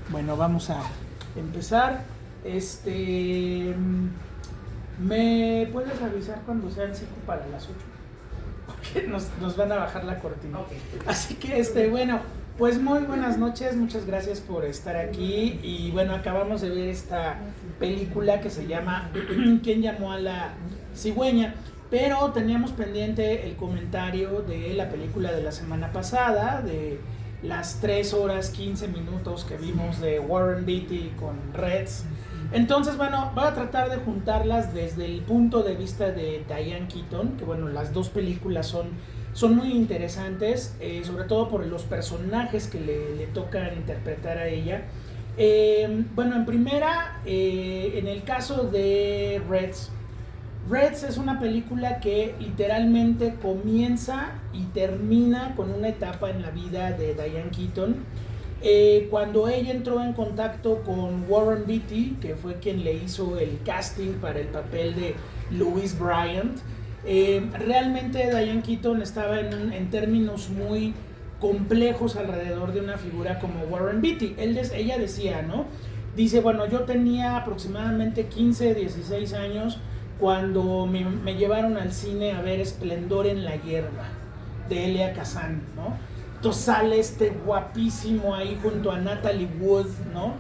Bueno, vamos a empezar. ¿Me puedes avisar cuando sean 5 para las 8? Porque nos van a bajar la cortina. Okay. Así que, bueno, pues muy buenas noches, muchas gracias por estar aquí. Y bueno, acabamos de ver esta película que se llama ¿Quién llamó a la cigüeña? Pero teníamos pendiente el comentario de la película de la semana pasada, de las 3 horas 15 minutos que vimos de Warren Beatty con Reds. Entonces, bueno, voy a tratar de juntarlas desde el punto de vista de Diane Keaton, que bueno, las dos películas son muy interesantes, sobre todo por los personajes que le tocan interpretar a ella. Bueno, en primera, en el caso de Reds es una película que literalmente comienza y termina con una etapa en la vida de Diane Keaton. Cuando ella entró en contacto con Warren Beatty, que fue quien le hizo el casting para el papel de Louise Bryant, realmente Diane Keaton estaba en términos muy complejos alrededor de una figura como Warren Beatty. Ella decía, ¿no? Dice, bueno, yo tenía aproximadamente 15, 16 años cuando me llevaron al cine a ver Esplendor en la hierba de Elia Kazan, ¿no? Entonces sale guapísimo ahí junto a Natalie Wood, ¿no?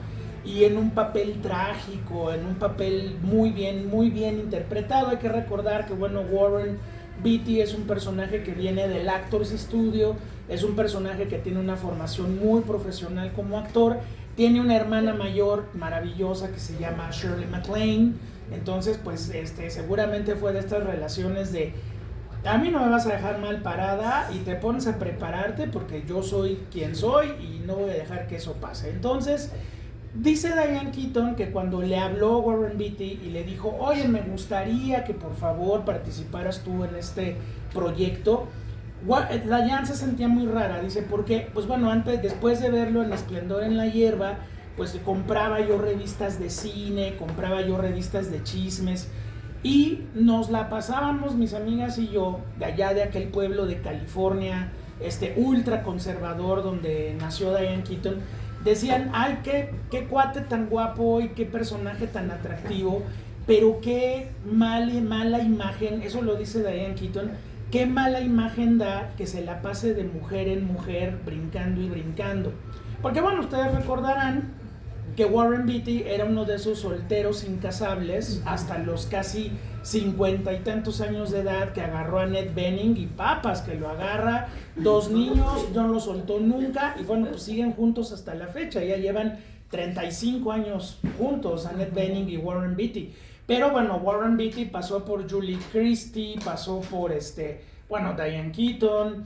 Y en un papel trágico, en un papel muy bien interpretado. Hay que recordar que, bueno, Warren Beatty es un personaje que viene del Actors Studio, es un personaje que tiene una formación muy profesional como actor, tiene una hermana mayor maravillosa que se llama Shirley MacLaine. Entonces, pues, seguramente fue de estas relaciones de a mí no me vas a dejar mal parada y te pones a prepararte porque yo soy quien soy y no voy a dejar que eso pase. Entonces, dice Diane Keaton que cuando le habló Warren Beatty y le dijo, oye, me gustaría que por favor participaras tú en este proyecto, Diane se sentía muy rara, dice, porque, pues bueno, después de verlo en Esplendor en la hierba, pues compraba yo revistas de cine, compraba yo revistas de chismes, y nos la pasábamos mis amigas y yo de allá de aquel pueblo de California, ultra conservador donde nació Diane Keaton. Decían, ay, qué cuate tan guapo y qué personaje tan atractivo, pero qué mala imagen, eso lo dice Diane Keaton, qué mala imagen da que se la pase de mujer en mujer brincando y brincando. Porque bueno, ustedes recordarán que Warren Beatty era uno de esos solteros incasables hasta los casi 50 y tantos años de edad, que agarró a Annette Bening y papas, que lo agarra, 2 niños, no lo soltó nunca, y bueno, pues siguen juntos hasta la fecha, ya llevan 35 años juntos, Annette Bening y Warren Beatty. Pero bueno, Warren Beatty pasó por Julie Christie, pasó por Diane Keaton,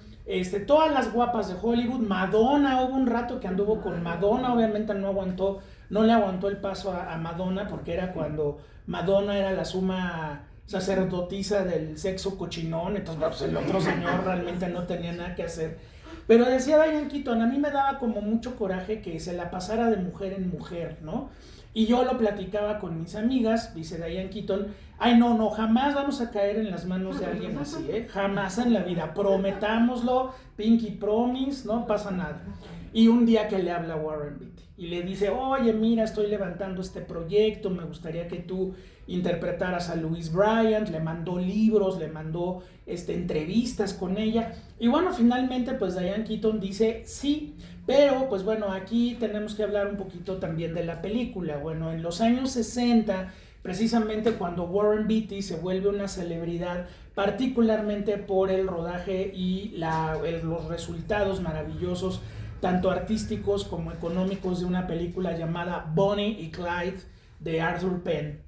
todas las guapas de Hollywood. Madonna, hubo un rato que anduvo con Madonna, obviamente no le aguantó el paso a Madonna, porque era cuando Madonna era la suma sacerdotisa del sexo cochinón, entonces pues, el otro señor realmente no tenía nada que hacer. Pero decía Diane Keaton, a mí me daba como mucho coraje que se la pasara de mujer en mujer, ¿no? Y yo lo platicaba con mis amigas, dice Diane Keaton, ay no, jamás vamos a caer en las manos de alguien así, jamás en la vida, prometámoslo, pinky promise, no pasa nada. Y un día que le habla Warren Beatty y le dice, oye, mira, estoy levantando este proyecto, me gustaría que tú interpretaras a Louise Bryant, le mandó libros, le mandó entrevistas con ella, y bueno, finalmente pues Diane Keaton dice sí, pero pues bueno, aquí tenemos que hablar un poquito también de la película. Bueno, en los años 60, precisamente cuando Warren Beatty se vuelve una celebridad, particularmente por el rodaje y los resultados maravillosos, tanto artísticos como económicos, de una película llamada Bonnie y Clyde de Arthur Penn.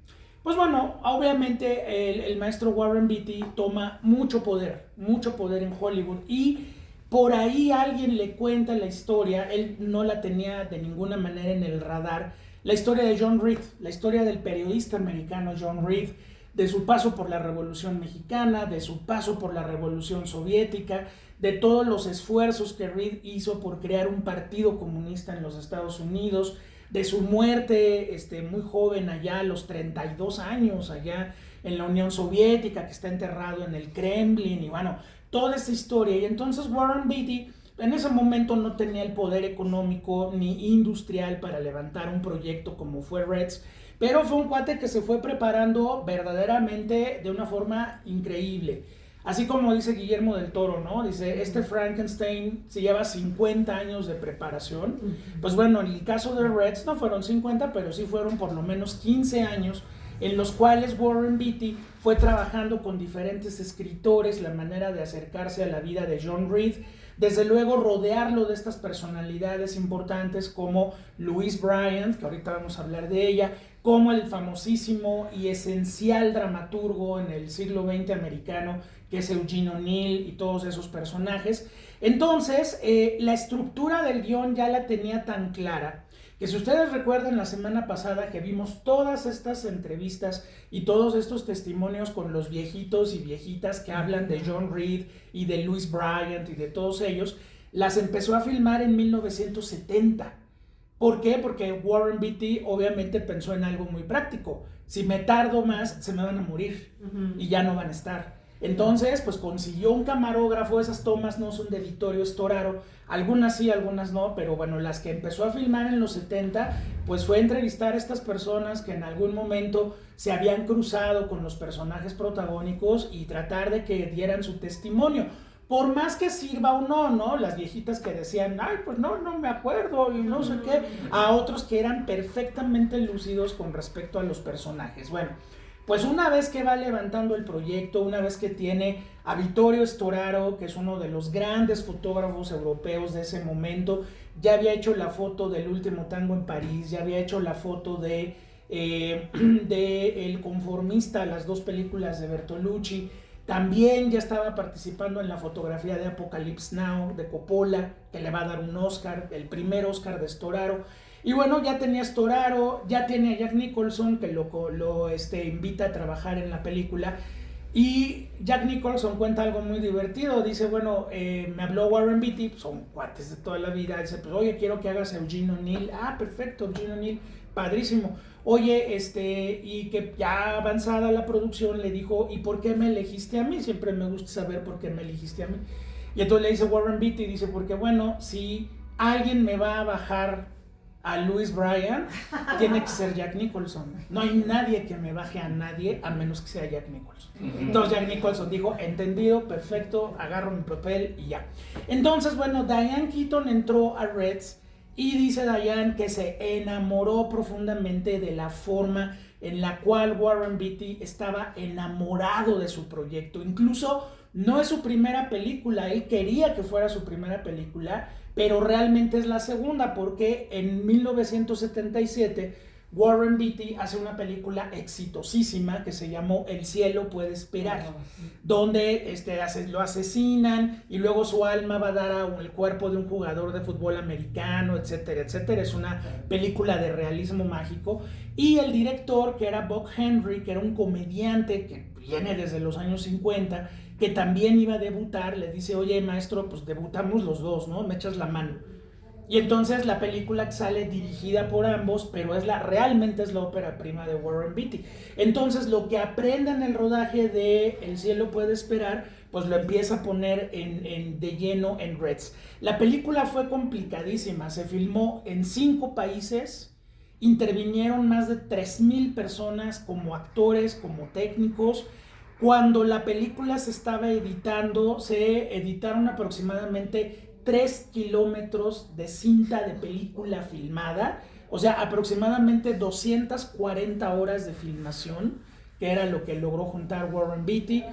Pues bueno, obviamente el maestro Warren Beatty toma mucho poder en Hollywood, y por ahí alguien le cuenta la historia, él no la tenía de ninguna manera en el radar, la historia de John Reed, la historia del periodista americano John Reed, de su paso por la Revolución Mexicana, de su paso por la Revolución Soviética, de todos los esfuerzos que Reed hizo por crear un partido comunista en los Estados Unidos, de su muerte muy joven allá a los 32 años, allá en la Unión Soviética, que está enterrado en el Kremlin, y bueno, toda esa historia. Y entonces Warren Beatty en ese momento no tenía el poder económico ni industrial para levantar un proyecto como fue Reds, pero fue un cuate que se fue preparando verdaderamente de una forma increíble. Así como dice Guillermo del Toro, ¿no? Dice, este Frankenstein se lleva 50 años de preparación. Pues bueno, en el caso de Reds no fueron 50, pero sí fueron por lo menos 15 años en los cuales Warren Beatty fue trabajando con diferentes escritores la manera de acercarse a la vida de John Reed, desde luego rodearlo de estas personalidades importantes como Louise Bryant, que ahorita vamos a hablar de ella, como el famosísimo y esencial dramaturgo en el siglo XX americano, que es Eugene O'Neill y todos esos personajes. Entonces, la estructura del guión ya la tenía tan clara, que si ustedes recuerdan la semana pasada que vimos todas estas entrevistas y todos estos testimonios con los viejitos y viejitas que hablan de John Reed y de Louise Bryant y de todos ellos, las empezó a filmar en 1970. ¿Por qué? Porque Warren Beatty obviamente pensó en algo muy práctico. Si me tardo más, se me van a morir y ya no van a estar. Entonces, pues consiguió un camarógrafo. Esas tomas no son de Vittorio Storaro, algunas sí, algunas no, pero bueno, las que empezó a filmar en los 70, pues fue entrevistar a estas personas que en algún momento se habían cruzado con los personajes protagónicos y tratar de que dieran su testimonio. Por más que sirva o no, ¿no? Las viejitas que decían, ay, pues no me acuerdo y no sé qué, a otros que eran perfectamente lúcidos con respecto a los personajes. Bueno, pues una vez que va levantando el proyecto, una vez que tiene a Vittorio Storaro, que es uno de los grandes fotógrafos europeos de ese momento, ya había hecho la foto del último tango en París, ya había hecho la foto de El Conformista, las dos películas de Bertolucci, también ya estaba participando en la fotografía de Apocalypse Now, de Coppola, que le va a dar un Oscar, el primer Oscar de Storaro. Y bueno, ya tenía Storaro, ya tiene a Jack Nicholson, que lo invita a trabajar en la película. Y Jack Nicholson cuenta algo muy divertido. Dice, bueno, me habló Warren Beatty, son cuates de toda la vida. Dice, pues oye, quiero que hagas Eugene O'Neill. Ah, perfecto, Eugene O'Neill, padrísimo. Oye, y que ya avanzada la producción le dijo, ¿y por qué me elegiste a mí? Siempre me gusta saber por qué me elegiste a mí. Y entonces le dice Warren Beatty, dice, porque bueno, si alguien me va a bajar a Louise Bryant, tiene que ser Jack Nicholson. No hay nadie que me baje a nadie a menos que sea Jack Nicholson. Entonces Jack Nicholson dijo, entendido, perfecto, agarro mi papel y ya. Entonces, bueno, Diane Keaton entró a Reds y dice Diane que se enamoró profundamente de la forma en la cual Warren Beatty estaba enamorado de su proyecto. Incluso no es su primera película, él quería que fuera su primera película, pero realmente es la segunda, porque en 1977 Warren Beatty hace una película exitosísima que se llamó El cielo puede esperar, donde lo asesinan y luego su alma va a dar a el cuerpo de un jugador de fútbol americano, etcétera, etcétera. Es una película de realismo mágico. Y el director, que era Bob Henry, que era un comediante que viene desde los años 50, que también iba a debutar, le dice, oye maestro, pues debutamos los dos, ¿no? Me echas la mano. Y entonces la película sale dirigida por ambos, pero realmente es la ópera prima de Warren Beatty. Entonces lo que aprende en el rodaje de El cielo puede esperar, pues lo empieza a poner de lleno en Reds. La película fue complicadísima, se filmó en 5 países, intervinieron más de 3,000 personas como actores, como técnicos. Cuando la película se estaba editando, se editaron aproximadamente 3 kilómetros de cinta de película filmada, o sea, aproximadamente 240 horas de filmación, que era lo que logró juntar Warren Beatty.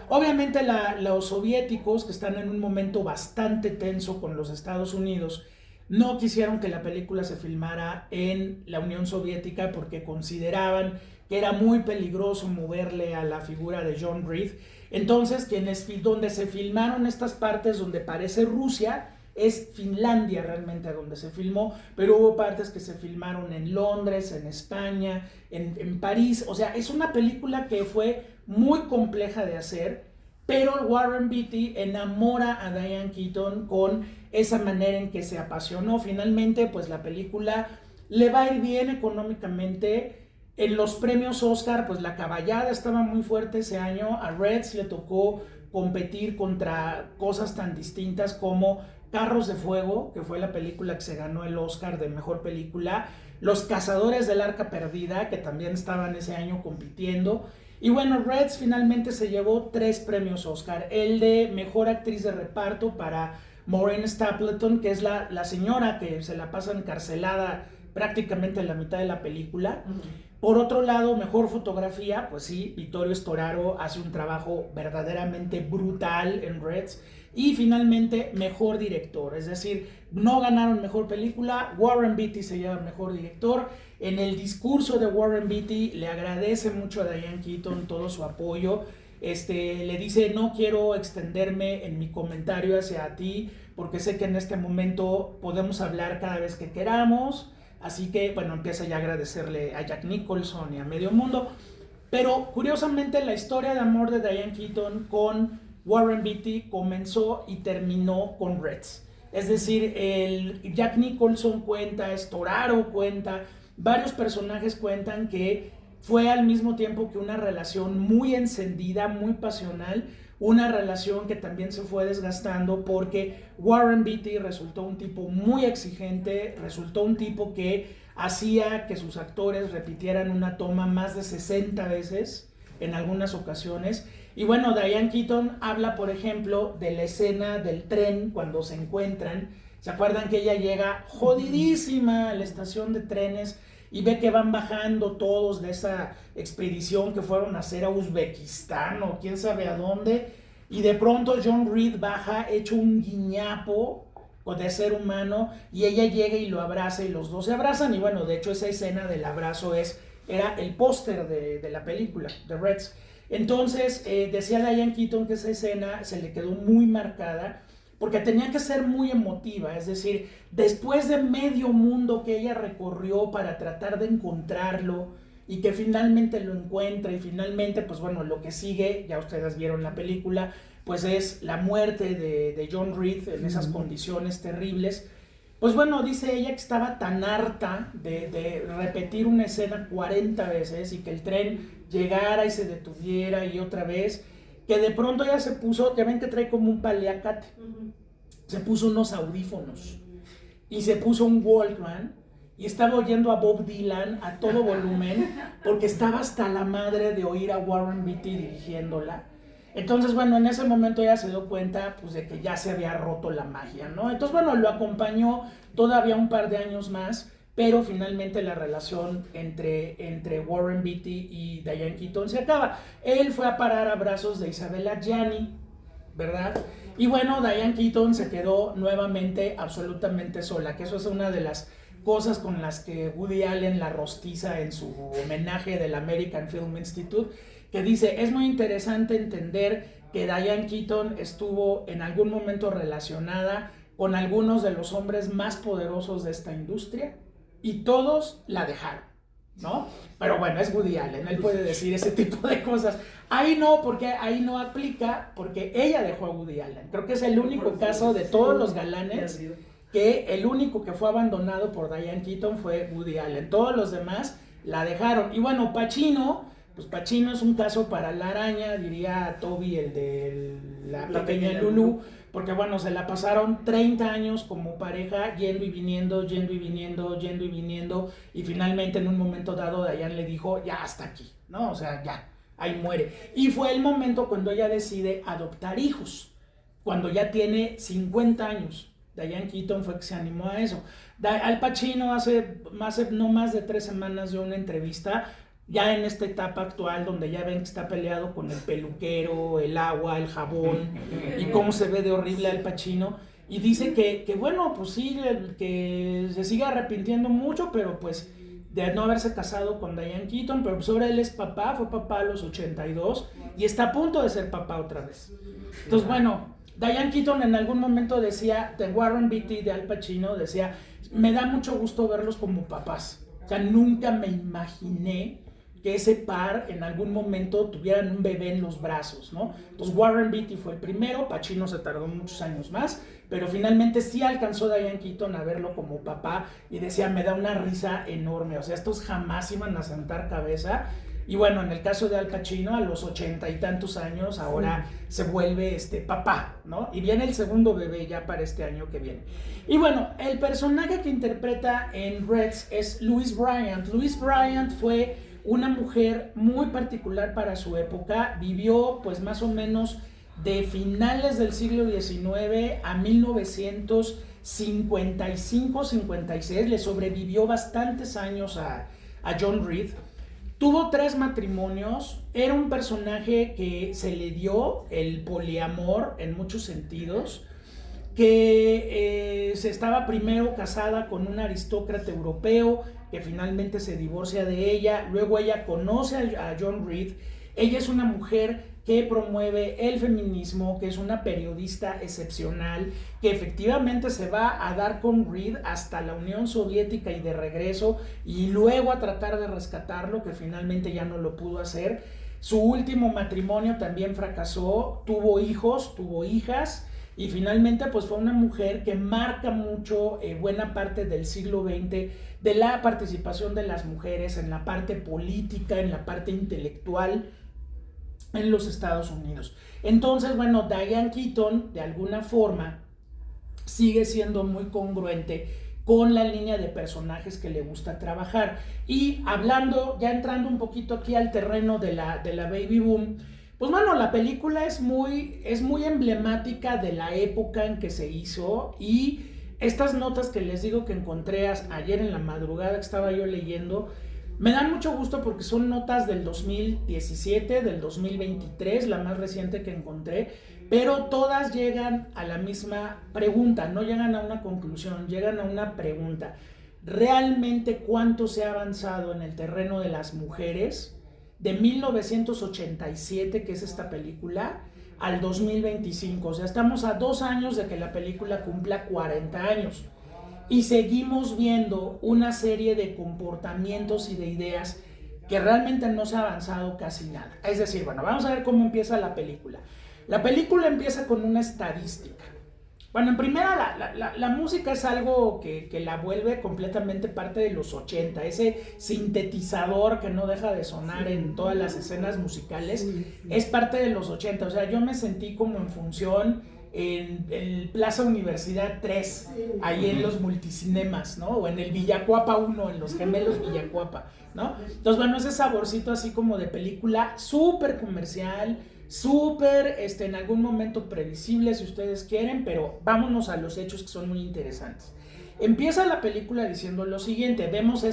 Obviamente los soviéticos, que están en un momento bastante tenso con los Estados Unidos, no quisieron que la película se filmara en la Unión Soviética porque consideraban que era muy peligroso moverle a la figura de John Reed. Entonces, donde se filmaron estas partes donde parece Rusia, es Finlandia realmente donde se filmó, pero hubo partes que se filmaron en Londres, en España, en París. O sea, es una película que fue muy compleja de hacer, pero Warren Beatty enamora a Diane Keaton con esa manera en que se apasionó. Finalmente, pues la película le va a ir bien económicamente. En los premios Oscar, pues la caballada estaba muy fuerte ese año. A Reds le tocó competir contra cosas tan distintas como Carros de Fuego, que fue la película que se ganó el Oscar de Mejor Película, Los Cazadores del Arca Perdida, que también estaban ese año compitiendo, y bueno, Reds finalmente se llevó 3 premios Oscar, el de Mejor Actriz de Reparto para Maureen Stapleton, que es la señora que se la pasa encarcelada prácticamente en la mitad de la película. Por otro lado, Mejor Fotografía, pues sí, Vittorio Storaro hace un trabajo verdaderamente brutal en Reds. Y finalmente, Mejor Director, es decir, no ganaron Mejor Película, Warren Beatty se lleva Mejor Director. En el discurso de Warren Beatty le agradece mucho a Diane Keaton todo su apoyo. Le dice, no quiero extenderme en mi comentario hacia ti, porque sé que en este momento podemos hablar cada vez que queramos. Así que, bueno, empieza ya a agradecerle a Jack Nicholson y a medio mundo. Pero, curiosamente, la historia de amor de Diane Keaton con Warren Beatty comenzó y terminó con Reds. Es decir, Jack Nicholson cuenta, Storaro cuenta, varios personajes cuentan que fue al mismo tiempo que una relación muy encendida, muy pasional, una relación que también se fue desgastando porque Warren Beatty resultó un tipo muy exigente, resultó un tipo que hacía que sus actores repitieran una toma más de 60 veces en algunas ocasiones. Y bueno, Diane Keaton habla, por ejemplo, de la escena del tren cuando se encuentran. ¿Se acuerdan que ella llega jodidísima a la estación de trenes y ve que van bajando todos de esa expedición que fueron a hacer a Uzbekistán o quién sabe a dónde, y de pronto John Reed baja hecho un guiñapo de ser humano y ella llega y lo abraza y los dos se abrazan? Y bueno, de hecho esa escena del abrazo era el póster de la película, de Reds. Entonces decía Diane Keaton que esa escena se le quedó muy marcada porque tenía que ser muy emotiva, es decir, después de medio mundo que ella recorrió para tratar de encontrarlo y que finalmente lo encuentra y finalmente, pues bueno, lo que sigue, ya ustedes vieron la película, pues es la muerte de John Reed en esas condiciones terribles. Pues bueno, dice ella que estaba tan harta de repetir una escena 40 veces y que el tren llegara y se detuviera y otra vez, que de pronto ella se puso, ya ven que trae como un paliacate, se puso unos audífonos y se puso un Walkman y estaba oyendo a Bob Dylan a todo volumen porque estaba hasta la madre de oír a Warren Beatty dirigiéndola. Entonces, bueno, en ese momento ella se dio cuenta pues de que ya se había roto la magia, ¿no? Entonces, bueno, lo acompañó todavía un par de años más, pero finalmente la relación entre Warren Beatty y Diane Keaton se acaba. Él fue a parar a brazos de Isabella Gianni, ¿verdad? Y bueno, Diane Keaton se quedó nuevamente absolutamente sola, que eso es una de las cosas con las que Woody Allen la rostiza en su homenaje del American Film Institute, que dice, es muy interesante entender que Diane Keaton estuvo en algún momento relacionada con algunos de los hombres más poderosos de esta industria, y todos la dejaron, ¿no? Pero bueno, es Woody Allen, él puede decir ese tipo de cosas. Ahí no, porque ahí no aplica, porque ella dejó a Woody Allen. Creo que es el único caso de todos los galanes que el único que fue abandonado por Diane Keaton fue Woody Allen. Todos los demás la dejaron. Y bueno, Pacino, pues Pacino es un caso para la araña, diría Toby, el de la pequeña Lulu, porque bueno, se la pasaron 30 años como pareja, yendo y viniendo, yendo y viniendo, yendo y viniendo, y finalmente en un momento dado Diane le dijo, ya hasta aquí, ¿no? O sea, ya, ahí muere. Y fue el momento cuando ella decide adoptar hijos, cuando ya tiene 50 años. Diane Keaton fue que se animó a eso. Al Pacino hace no más de 3 semanas dio una entrevista, ya en esta etapa actual donde ya ven que está peleado con el peluquero, el agua, el jabón y cómo se ve de horrible Al Pacino, y dice que bueno, pues sí, que se sigue arrepintiendo mucho, pero pues de no haberse casado con Diane Keaton, pero pues ahora él es papá, fue papá a los 82 y está a punto de ser papá otra vez. Entonces bueno, Diane Keaton en algún momento decía, de Warren Beatty, de Al Pacino, decía, me da mucho gusto verlos como papás, o sea, nunca me imaginé que ese par en algún momento tuvieran un bebé en los brazos, ¿no? Entonces Warren Beatty fue el primero, Pacino se tardó muchos años más, pero finalmente sí alcanzó Diane Keaton a verlo como papá y decía, me da una risa enorme, o sea, estos jamás iban a sentar cabeza. Y bueno, en el caso de Al Pacino, a los 80 y tantos años, ahora se vuelve papá, ¿no? Y viene el segundo bebé ya para este año que viene. Y bueno, el personaje que interpreta en Reds es Louise Bryant. Louise Bryant fue una mujer muy particular para su época. Vivió pues más o menos de finales del siglo XIX a 1955-56. Le sobrevivió bastantes años a John Reed. Tuvo 3 matrimonios, era un personaje que se le dio el poliamor en muchos sentidos, que se estaba primero casada con un aristócrata europeo, que finalmente se divorcia de ella, luego ella conoce a John Reed. Ella es una mujer que promueve el feminismo, que es una periodista excepcional, que efectivamente se va a dar con Reed hasta la Unión Soviética y de regreso, y luego a tratar de rescatarlo, que finalmente ya no lo pudo hacer. Su último matrimonio también fracasó, tuvo hijos, tuvo hijas, y finalmente pues fue una mujer que marca mucho buena parte del siglo XX, de la participación de las mujeres en la parte política, en la parte intelectual, en los Estados Unidos. Entonces, bueno, Diane Keaton de alguna forma sigue siendo muy congruente con la línea de personajes que le gusta trabajar. Y hablando, ya entrando un poquito aquí al terreno de la Baby Boom, pues bueno, la película es muy emblemática de la época en que se hizo, y estas notas que les digo que encontré ayer en la madrugada que estaba yo leyendo, me dan mucho gusto porque son notas del 2017, del 2023, la más reciente que encontré, pero todas llegan a la misma pregunta, no llegan a una conclusión, llegan a una pregunta. ¿Realmente cuánto se ha avanzado en el terreno de las mujeres de 1987, que es esta película, al 2025? O sea, estamos a 2 años de que la película cumpla 40 años. Y seguimos viendo una serie de comportamientos y de ideas que realmente no se ha avanzado casi nada. Es decir, bueno, vamos a ver cómo empieza la película. La película empieza con una estadística. Bueno, en primera, la música es algo que la vuelve completamente parte de los 80. Ese sintetizador que no deja de sonar en todas las escenas musicales es parte de los 80. O sea, yo me sentí como en función en el Plaza Universidad 3, ahí en los multicinemas, ¿no? O en el Villacuapa 1, en los gemelos Villacuapa, ¿no? Entonces, bueno, ese saborcito así como de película súper comercial, súper, en algún momento previsible si ustedes quieren, pero vámonos a los hechos que son muy interesantes. Empieza la película diciendo lo siguiente: vemos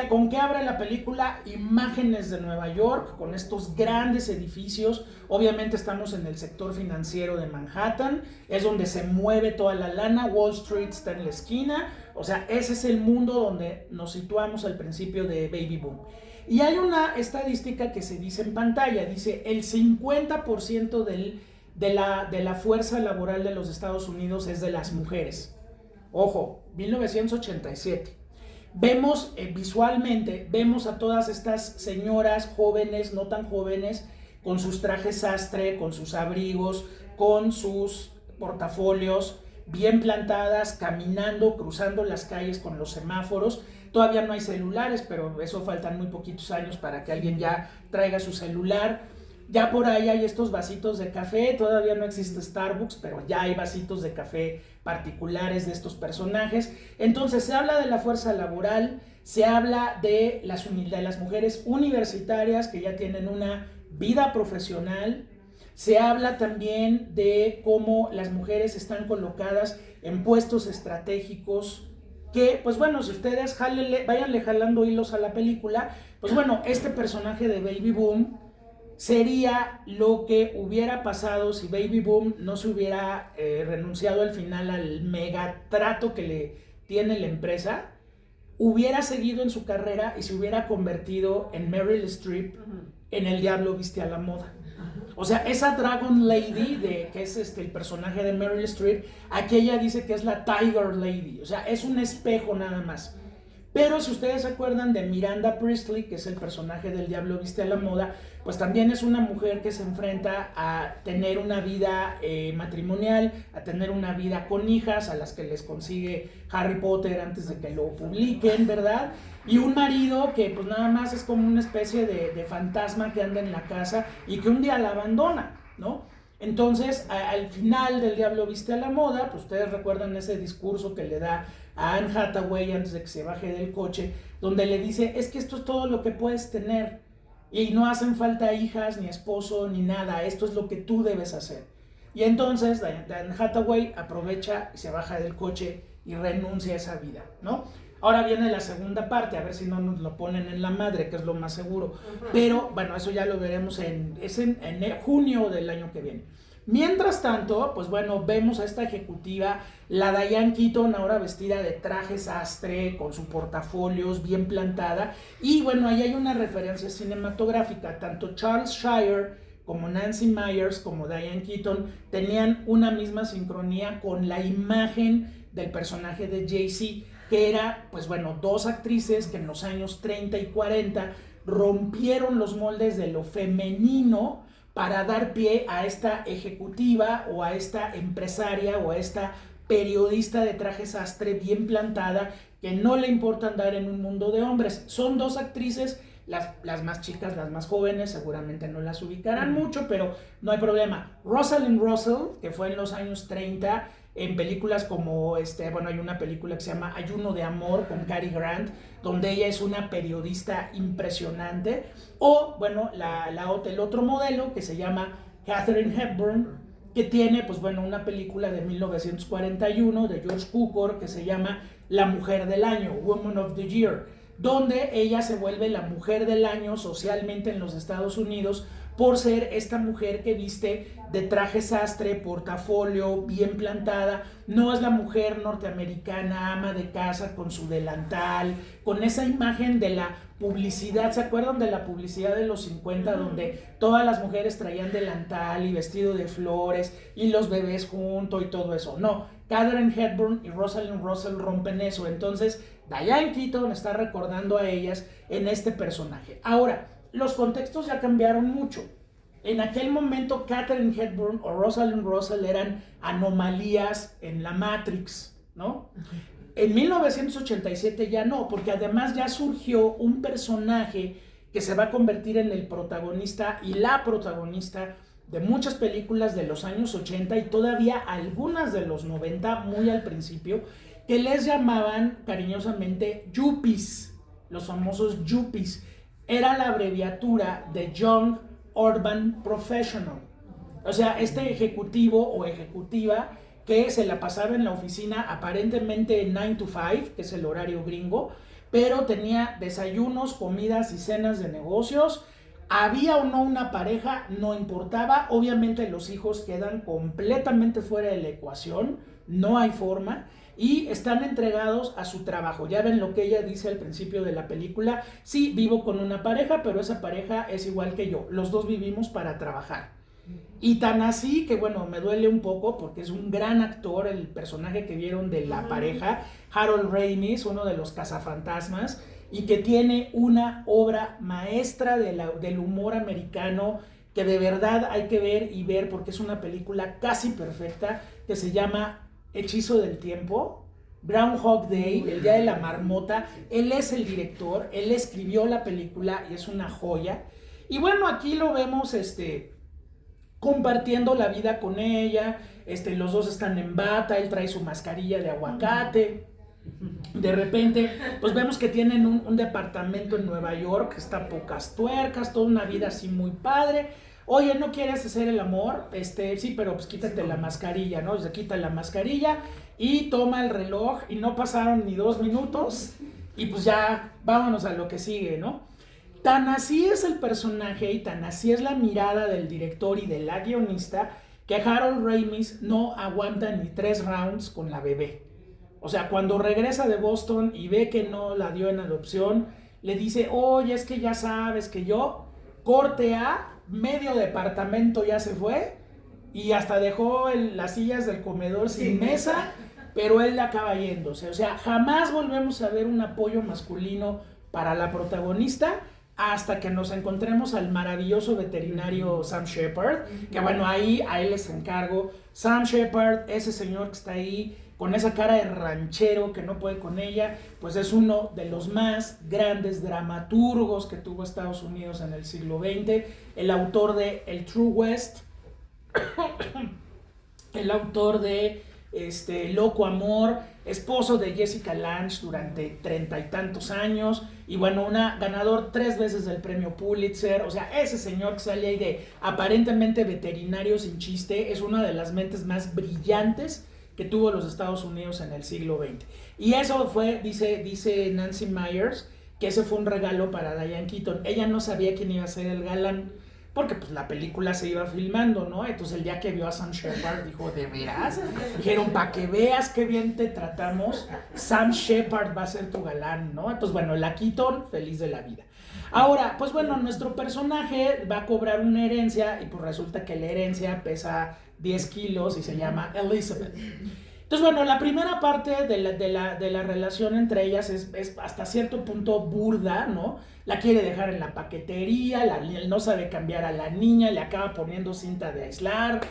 ¿con qué abre la película? Imágenes de Nueva York, con estos grandes edificios. Obviamente estamos en el sector financiero de Manhattan, es donde se mueve toda la lana. Wall Street está en la esquina. O sea, ese es el mundo donde nos situamos al principio de Baby Boom. Y hay una estadística que se dice en pantalla, dice el 50% de la fuerza laboral de los Estados Unidos es de las mujeres. Ojo, 1987. Vemos visualmente, vemos a todas estas señoras jóvenes, no tan jóvenes, con sus trajes sastre, con sus abrigos, con sus portafolios bien plantadas, caminando, cruzando las calles con los semáforos. Todavía no hay celulares, pero eso faltan muy poquitos años para que alguien ya traiga su celular. Ya por ahí hay estos vasitos de café, todavía no existe Starbucks, pero ya hay vasitos de café particulares de estos personajes. Entonces se habla de la fuerza laboral, se habla de las mujeres universitarias que ya tienen una vida profesional, se habla también de cómo las mujeres están colocadas en puestos estratégicos, que pues bueno, si ustedes váyanle jalando hilos a la película, pues bueno, este personaje de Baby Boom sería lo que hubiera pasado si Baby Boom no se hubiera renunciado al final al megatrato que le tiene la empresa, hubiera seguido en su carrera y se hubiera convertido en Meryl Streep en El Diablo Viste a la Moda. O sea, esa Dragon Lady, que es el personaje de Meryl Streep, aquí ella dice que es la Tiger Lady, o sea, es un espejo nada más. Pero si ustedes se acuerdan de Miranda Priestley, que es el personaje del Diablo Viste a la Moda, pues también es una mujer que se enfrenta a tener una vida matrimonial, a tener una vida con hijas, a las que les consigue Harry Potter antes de que lo publiquen, ¿verdad? Y un marido que pues nada más es como una especie de fantasma que anda en la casa y que un día la abandona, ¿no? Entonces, al final del Diablo Viste a la Moda, pues ustedes recuerdan ese discurso que le da a Anne Hathaway antes de que se baje del coche, donde le dice, es que esto es todo lo que puedes tener y no hacen falta hijas, ni esposo, ni nada, esto es lo que tú debes hacer. Y entonces Anne Hathaway aprovecha y se baja del coche y renuncia a esa vida, ¿no? Ahora viene la segunda parte, a ver si no nos lo ponen en la madre, que es lo más seguro. Pero, bueno, eso ya lo veremos en junio del año que viene. Mientras tanto, pues bueno, vemos a esta ejecutiva, la Diane Keaton, ahora vestida de traje sastre, con su portafolios bien plantada. Y bueno, ahí hay una referencia cinematográfica. Tanto Charles Shire como Nancy Myers, como Diane Keaton, tenían una misma sincronía con la imagen del personaje de Jay-Z, que era, pues bueno, dos actrices que en los años 30 y 40 rompieron los moldes de lo femenino para dar pie a esta ejecutiva o a esta empresaria o a esta periodista de traje sastre bien plantada que no le importa andar en un mundo de hombres. Son dos actrices, las más chicas, las más jóvenes, seguramente no las ubicarán mucho, pero no hay problema. Rosalind Russell, que fue en los años 30, en películas como, bueno, hay una película que se llama Ayuno de Amor con Cary Grant, donde ella es una periodista impresionante. O, bueno, el otro modelo que se llama Katharine Hepburn, que tiene, pues bueno, una película de 1941 de George Cukor que se llama La Mujer del Año, Woman of the Year, donde ella se vuelve la mujer del año socialmente en los Estados Unidos por ser esta mujer que viste de traje sastre, portafolio, bien plantada. No es la mujer norteamericana, ama de casa, con su delantal, con esa imagen de la publicidad. ¿Se acuerdan de la publicidad de los 50 donde todas las mujeres traían delantal y vestido de flores y los bebés juntos y todo eso? No, Katharine Hepburn y Rosalind Russell rompen eso. Entonces, Diane Keaton está recordando a ellas en este personaje. Ahora, los contextos ya cambiaron mucho. En aquel momento, Katharine Hepburn o Rosalind Russell eran anomalías en la Matrix, ¿no? En 1987 ya no, porque además ya surgió un personaje que se va a convertir en el protagonista y la protagonista de muchas películas de los años 80 y todavía algunas de los 90, muy al principio, que les llamaban cariñosamente Yuppies, los famosos Yuppies. Era la abreviatura de Young Urban Professional. O sea, este ejecutivo o ejecutiva que se la pasaba en la oficina aparentemente 9 to 5, que es el horario gringo, pero tenía desayunos, comidas y cenas de negocios. Había o no una pareja, no importaba. Obviamente los hijos quedan completamente fuera de la ecuación, no hay forma. Y están entregados a su trabajo. Ya ven lo que ella dice al principio de la película. Sí, vivo con una pareja, pero esa pareja es igual que yo. Los dos vivimos para trabajar. Y tan así que, bueno, me duele un poco porque es un gran actor el personaje que vieron de la pareja, Harold Ramis, uno de los cazafantasmas, y que tiene una obra maestra del humor americano que de verdad hay que ver y ver porque es una película casi perfecta que se llama Hechizo del Tiempo, Groundhog Day, El Día de la Marmota. Él es el director, él escribió la película y es una joya. Y bueno, aquí lo vemos compartiendo la vida con ella. Los dos están en bata, él trae su mascarilla de aguacate. De repente, pues vemos que tienen un departamento en Nueva York, que está a pocas tuercas, toda una vida así muy padre. Oye, ¿no quieres hacer el amor? Sí, pero pues quítate la mascarilla, ¿no? Se quita la mascarilla y toma el reloj y no pasaron ni 2 minutos y pues ya vámonos a lo que sigue, ¿no? Tan así es el personaje y tan así es la mirada del director y de la guionista que Harold Ramis no aguanta ni 3 rounds con la bebé. O sea, cuando regresa de Boston y ve que no la dio en adopción, le dice, oye, es que ya sabes que yo, corte a medio departamento ya se fue y hasta dejó las sillas del comedor sin mesa pero él acaba yéndose. O sea, jamás volvemos a ver un apoyo masculino para la protagonista hasta que nos encontremos al maravilloso veterinario Sam Shepard, que bueno, ahí a él les encargo. Sam Shepard, ese señor que está ahí con esa cara de ranchero que no puede con ella, pues es uno de los más grandes dramaturgos que tuvo Estados Unidos en el siglo XX, el autor de El True West, el autor de Loco Amor, esposo de Jessica Lange durante 30 y tantos años, y bueno, ganador 3 veces del premio Pulitzer. O sea, ese señor que sale ahí de aparentemente veterinario sin chiste, es una de las mentes más brillantes que tuvo los Estados Unidos en el siglo XX. Y eso fue, dice Nancy Meyers, que ese fue un regalo para Diane Keaton. Ella no sabía quién iba a ser el galán, porque pues la película se iba filmando, ¿no? Entonces el día que vio a Sam Shepard dijo, ¿de veras? Dijeron, para que veas qué bien te tratamos, Sam Shepard va a ser tu galán, ¿no? Entonces bueno, la Keaton, feliz de la vida. Ahora, pues bueno, nuestro personaje va a cobrar una herencia y pues resulta que la herencia pesa 10 kilos y se llama Elizabeth. Entonces bueno, la primera parte de la relación entre ellas es hasta cierto punto burda, ¿no? La quiere dejar en la paquetería, él no sabe cambiar a la niña, le acaba poniendo cinta de aislar,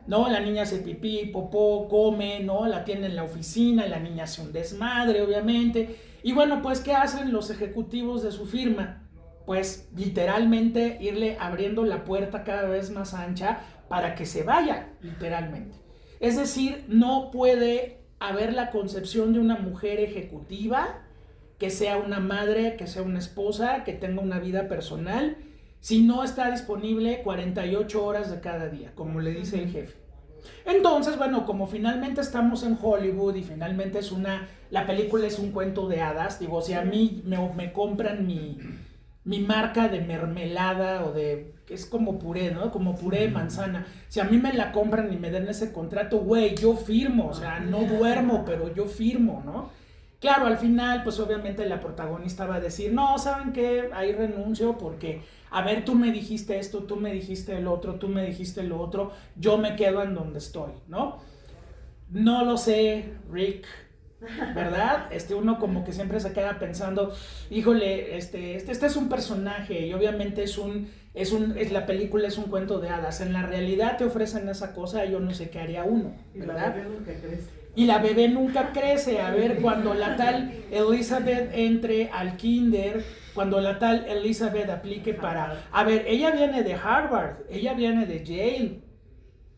¿no? La niña hace pipí, popó, come, ¿no? La tiene en la oficina, la niña hace un desmadre, obviamente. Y bueno, pues, ¿qué hacen los ejecutivos de su firma? Pues, literalmente, irle abriendo la puerta cada vez más ancha para que se vaya, literalmente. Es decir, no puede haber la concepción de una mujer ejecutiva que sea una madre, que sea una esposa, que tenga una vida personal, si no está disponible 48 horas de cada día, como le dice el jefe. Entonces, bueno, como finalmente estamos en Hollywood y finalmente la película es un cuento de hadas, digo, si a mí me compran mi marca de mermelada o es como puré, ¿no? Como puré de manzana. Si a mí me la compran y me den ese contrato, güey, yo firmo, o sea, no duermo, pero yo firmo, ¿no? Claro, al final, pues obviamente la protagonista va a decir, no, ¿saben qué? Ahí renuncio porque, a ver, tú me dijiste esto, tú me dijiste el otro, tú me dijiste lo otro, yo me quedo en donde estoy, ¿no? No lo sé, Rick, ¿verdad? Uno como que siempre se queda pensando, híjole, este es un personaje y obviamente la película es un cuento de hadas. En la realidad te ofrecen esa cosa, yo no sé qué haría uno, ¿verdad? Y la bebé nunca crece. A ver, cuando la tal Elizabeth entre al kinder, cuando la tal Elizabeth aplique para... A ver, ella viene de Harvard, ella viene de Yale.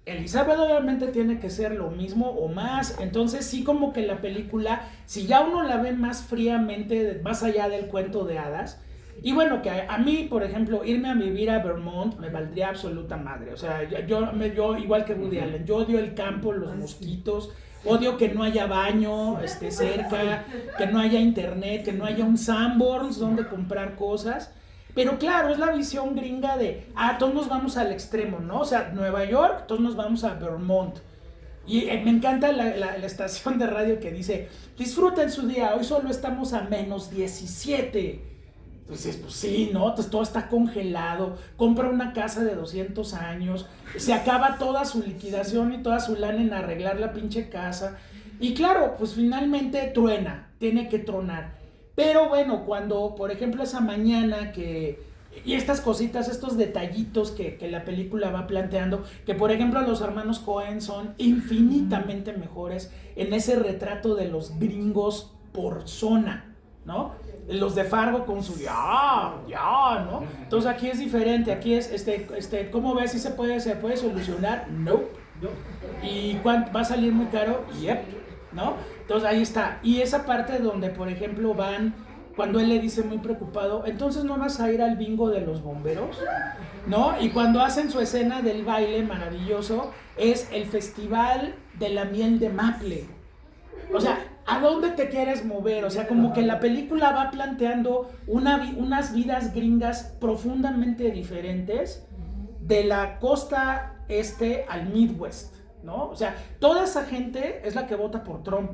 Elizabeth obviamente tiene que ser lo mismo o más. Entonces sí, como que la película, si ya uno la ve más fríamente, más allá del cuento de hadas, y bueno, que a mí, por ejemplo, irme a vivir a Vermont me valdría absoluta madre. O sea, yo igual que Woody Allen, yo odio el campo, los mosquitos, odio que no haya baño cerca, que no haya internet, que no haya un Sanborns donde comprar cosas. Pero claro, es la visión gringa de, todos nos vamos al extremo, ¿no? O sea, Nueva York, todos nos vamos a Vermont. Y me encanta la estación de radio que dice, disfruten su día, hoy solo estamos a -17. Entonces, pues sí, ¿no? Entonces todo está congelado, compra una casa de 200 años, se acaba toda su liquidación y toda su lana en arreglar la pinche casa. Y claro, pues finalmente truena, tiene que tronar. Pero bueno, cuando, por ejemplo, esa mañana y estas cositas, estos detallitos que la película va planteando, que por ejemplo los hermanos Coen son infinitamente mejores en ese retrato de los gringos por zona, ¿no? Los de Fargo con su ¿no? Entonces aquí es diferente, aquí es, ¿cómo ves si se puede solucionar? No. ¿Y cuánto va a salir muy caro? Yep, ¿no? Entonces ahí está. Y esa parte donde, por ejemplo, cuando él le dice muy preocupado, entonces no vas a ir al bingo de los bomberos, ¿no? Y cuando hacen su escena del baile maravilloso, es el festival de la miel de maple. O sea, ¿a dónde te quieres mover? O sea, como que la película va planteando unas vidas gringas profundamente diferentes de la costa este al Midwest, ¿no? O sea, toda esa gente es la que vota por Trump.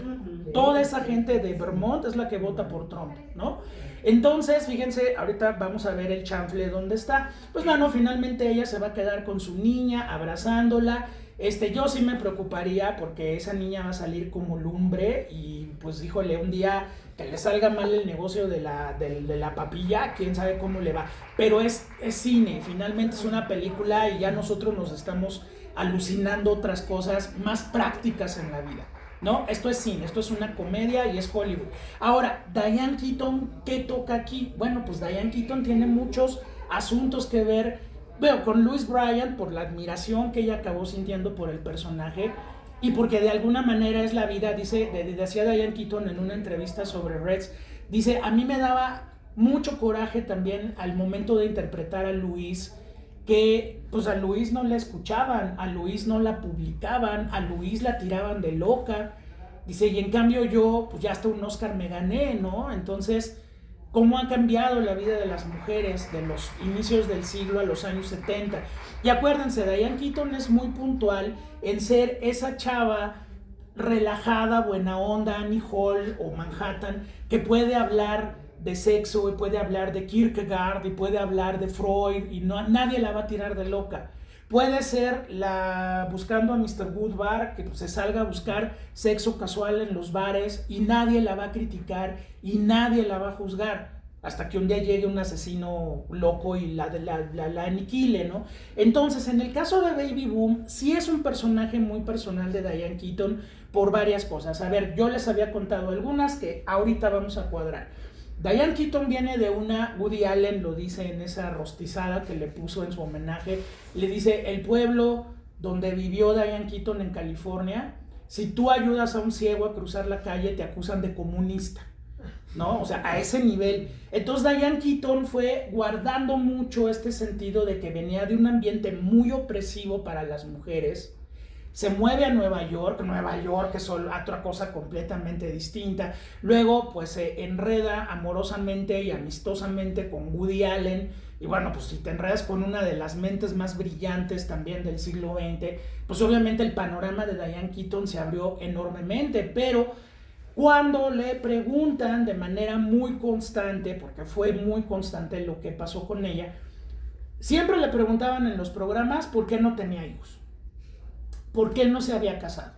Toda esa gente de Vermont es la que vota por Trump, ¿no? Entonces, fíjense, ahorita vamos a ver el chanfle dónde está. Pues bueno, finalmente ella se va a quedar con su niña, abrazándola. Yo sí me preocuparía porque esa niña va a salir como lumbre y pues híjole, un día que le salga mal el negocio de la papilla, quién sabe cómo le va. Pero es cine, finalmente es una película y ya nosotros nos estamos alucinando otras cosas más prácticas en la vida. No, esto es cine, esto es una comedia y es Hollywood. Ahora, Diane Keaton, ¿qué toca aquí? Bueno, pues Diane Keaton tiene muchos asuntos que ver, bueno, con Louis Bryant por la admiración que ella acabó sintiendo por el personaje y porque de alguna manera es la vida, decía Diane Keaton en una entrevista sobre Reds, dice, a mí me daba mucho coraje también al momento de interpretar a Louis, que pues a Louis no la escuchaban, a Louis no la publicaban, a Louis la tiraban de loca, dice, y en cambio yo pues ya hasta un Oscar me gané, ¿no? Entonces, ¿cómo ha cambiado la vida de las mujeres de los inicios del siglo a los años 70? Y acuérdense, Diane Keaton es muy puntual en ser esa chava relajada, buena onda, Annie Hall o Manhattan, que puede hablar de sexo y puede hablar de Kierkegaard y puede hablar de Freud y nadie la va a tirar de loca. Puede ser la buscando a Mr. Goodbar, que se salga a buscar sexo casual en los bares y nadie la va a criticar y nadie la va a juzgar hasta que un día llegue un asesino loco y la aniquile, ¿no? Entonces, en el caso de Baby Boom, sí es un personaje muy personal de Diane Keaton por varias cosas. A ver, yo les había contado algunas que ahorita vamos a cuadrar. Diane Keaton viene de una, Woody Allen lo dice en esa rostizada que le puso en su homenaje, le dice, el pueblo donde vivió Diane Keaton en California, si tú ayudas a un ciego a cruzar la calle te acusan de comunista, ¿no? O sea, a ese nivel. Entonces Diane Keaton fue guardando mucho este sentido de que venía de un ambiente muy opresivo para las mujeres. Se mueve a Nueva York es otra cosa completamente distinta. Luego, pues se enreda amorosamente y amistosamente con Woody Allen. Y bueno, pues si te enredas con una de las mentes más brillantes también del siglo XX, pues obviamente el panorama de Diane Keaton se abrió enormemente. Pero cuando le preguntan de manera muy constante, porque fue muy constante lo que pasó con ella, siempre le preguntaban en los programas por qué no tenía hijos. ¿Por qué no se había casado?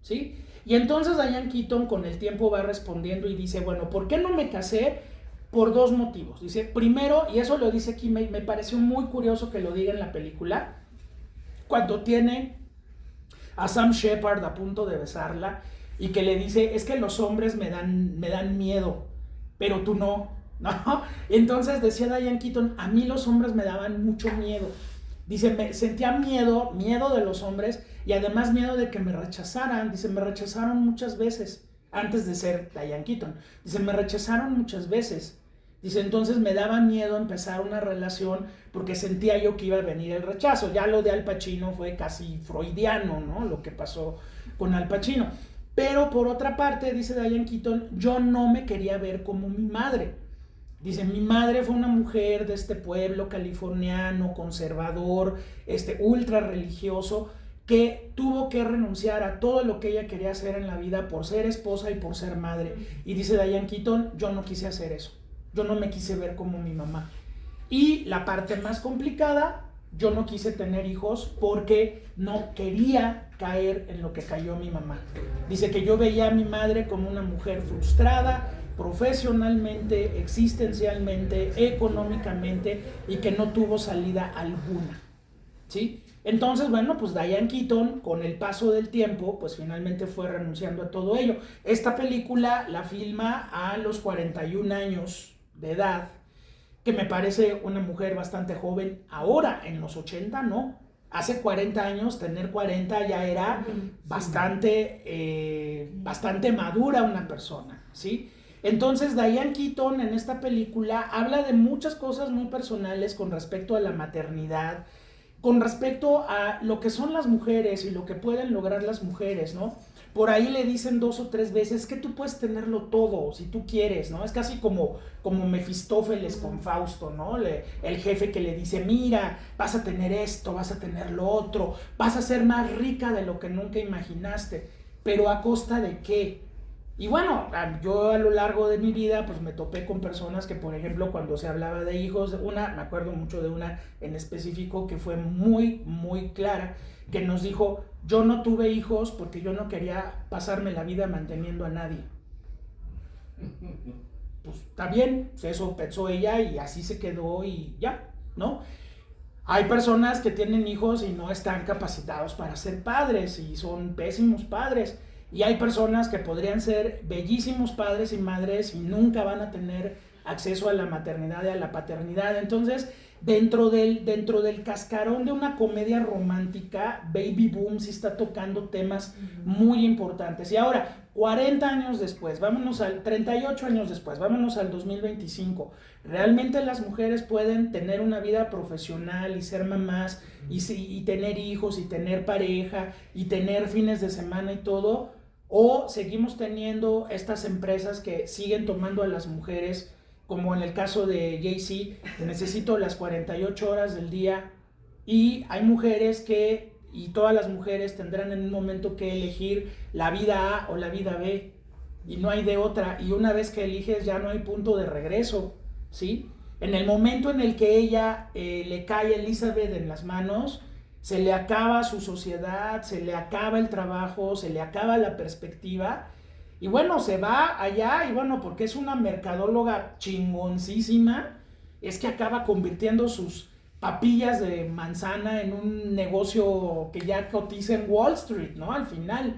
¿Sí? Y entonces Diane Keaton con el tiempo va respondiendo y dice, bueno, ¿por qué no me casé? Por dos motivos. Dice, primero, y eso lo dice aquí, me pareció muy curioso que lo diga en la película, cuando tiene a Sam Shepard a punto de besarla y que le dice, es que los hombres me dan miedo, pero tú no, ¿no? Entonces decía Diane Keaton, a mí los hombres me daban mucho miedo. Dice, me sentía miedo de los hombres y además miedo de que me rechazaran. Dice, me rechazaron muchas veces antes de ser Diane Keaton. Dice, me rechazaron muchas veces. Dice, entonces me daba miedo empezar una relación porque sentía yo que iba a venir el rechazo. Ya lo de Al Pacino fue casi freudiano, ¿no? Lo que pasó con Al Pacino. Pero por otra parte, dice Diane Keaton, yo no me quería ver como mi madre. Dice, mi madre fue una mujer de este pueblo californiano, conservador, ultra religioso, que tuvo que renunciar a todo lo que ella quería hacer en la vida por ser esposa y por ser madre. Y dice Diane Keaton, yo no quise hacer eso. Yo no me quise ver como mi mamá. Y la parte más complicada, yo no quise tener hijos porque no quería caer en lo que cayó mi mamá. Dice que yo veía a mi madre como una mujer frustrada, profesionalmente, existencialmente, económicamente y que no tuvo salida alguna, ¿sí? Entonces, bueno, pues Diane Keaton, con el paso del tiempo, pues finalmente fue renunciando a todo ello. Esta película la filma a los 41 años de edad, que me parece una mujer bastante joven. Ahora, en los 80, no. Hace 40 años, tener 40 ya era bastante madura una persona, ¿sí? Entonces, Diane Keaton en esta película habla de muchas cosas muy personales con respecto a la maternidad, con respecto a lo que son las mujeres y lo que pueden lograr las mujeres, ¿no? Por ahí le dicen 2 o 3 veces que tú puedes tenerlo todo si tú quieres, ¿no? Es casi como Mefistófeles con Fausto, ¿no? El jefe que le dice, mira, vas a tener esto, vas a tener lo otro, vas a ser más rica de lo que nunca imaginaste, pero ¿a costa de qué? Y bueno, yo a lo largo de mi vida pues me topé con personas que, por ejemplo, cuando se hablaba de hijos, me acuerdo mucho de una en específico que fue muy, muy clara, que nos dijo: yo no tuve hijos porque yo no quería pasarme la vida manteniendo a nadie. Pues está bien, pues eso pensó ella y así se quedó y ya, ¿no? Hay personas que tienen hijos y no están capacitados para ser padres y son pésimos padres. Y hay personas que podrían ser bellísimos padres y madres y nunca van a tener acceso a la maternidad y a la paternidad. Entonces, dentro del cascarón de una comedia romántica, Baby Boom sí está tocando temas muy importantes. Y ahora, 40 años después, 38 años después, vámonos al 2025. Realmente las mujeres pueden tener una vida profesional y ser mamás y tener hijos y tener pareja y tener fines de semana y todo, o seguimos teniendo estas empresas que siguen tomando a las mujeres, como en el caso de Jay-Z, que necesito las 48 horas del día, y hay mujeres que, y todas las mujeres tendrán en un momento que elegir la vida A o la vida B, y no hay de otra, y una vez que eliges ya no hay punto de regreso, ¿sí? En el momento en el que ella le cae Elizabeth en las manos, se le acaba su sociedad, se le acaba el trabajo, se le acaba la perspectiva, y bueno, se va allá, y bueno, porque es una mercadóloga chingoncísima, es que acaba convirtiendo sus papillas de manzana en un negocio que ya cotiza en Wall Street, ¿no? Al final.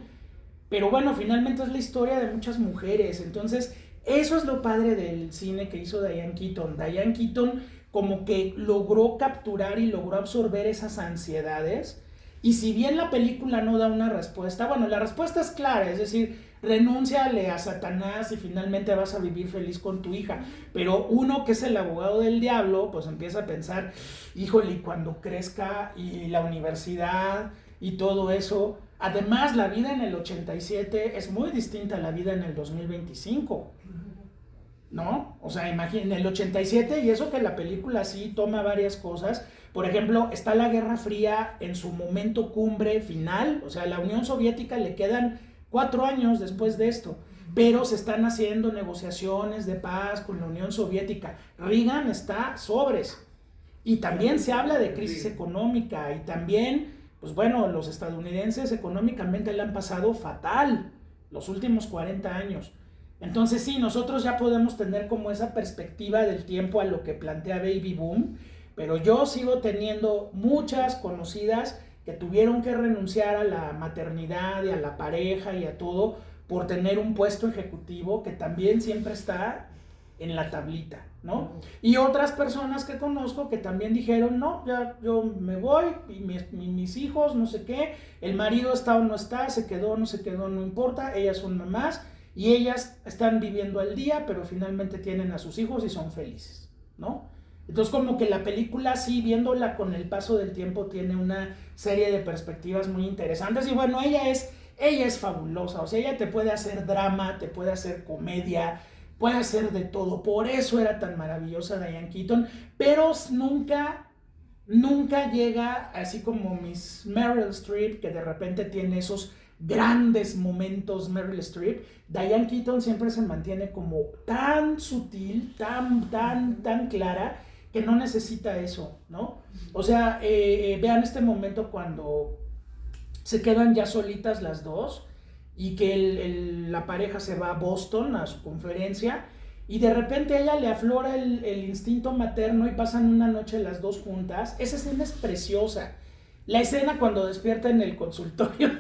Pero bueno, finalmente es la historia de muchas mujeres. Entonces, eso es lo padre del cine que hizo Diane Keaton. Diane Keaton como que logró capturar y logró absorber esas ansiedades. Y si bien la película no da una respuesta, bueno, la respuesta es clara, es decir, renúnciale a Satanás y finalmente vas a vivir feliz con tu hija. Pero uno que es el abogado del diablo, pues empieza a pensar, híjole, y cuando crezca y la universidad y todo eso. Además, la vida en el 87 es muy distinta a la vida en el 2025, ¿no? O sea, imagínate, en el 87, y eso que la película sí toma varias cosas. Por ejemplo, está la Guerra Fría en su momento cumbre final, o sea, a la Unión Soviética le quedan 4 años después de esto, pero se están haciendo negociaciones de paz con la Unión Soviética. Reagan está sobres, y también se habla de crisis económica, y también, pues bueno, los estadounidenses económicamente le han pasado fatal los últimos 40 años. Entonces sí, nosotros ya podemos tener como esa perspectiva del tiempo a lo que plantea Baby Boom, pero yo sigo teniendo muchas conocidas que tuvieron que renunciar a la maternidad y a la pareja y a todo por tener un puesto ejecutivo que también siempre está en la tablita, ¿no? Y otras personas que conozco que también dijeron, no, ya yo me voy, y mis hijos, no sé qué, el marido está o no está, se quedó o no se quedó, no importa, ellas son mamás, y ellas están viviendo al día, pero finalmente tienen a sus hijos y son felices, ¿no? Entonces como que la película, sí, viéndola con el paso del tiempo, tiene una serie de perspectivas muy interesantes. Y bueno, ella es fabulosa, o sea, ella te puede hacer drama, te puede hacer comedia, puede hacer de todo. Por eso era tan maravillosa Diane Keaton, pero nunca llega así como Miss Meryl Streep, que de repente tiene esos grandes momentos. Meryl Streep, Diane Keaton siempre se mantiene como tan sutil, tan clara, que no necesita eso, ¿no? O sea, vean este momento cuando se quedan ya solitas las dos y que la pareja se va a Boston a su conferencia, y de repente a ella le aflora el instinto materno y pasan una noche las dos juntas. Esa escena es preciosa. La escena cuando despierta en el consultorio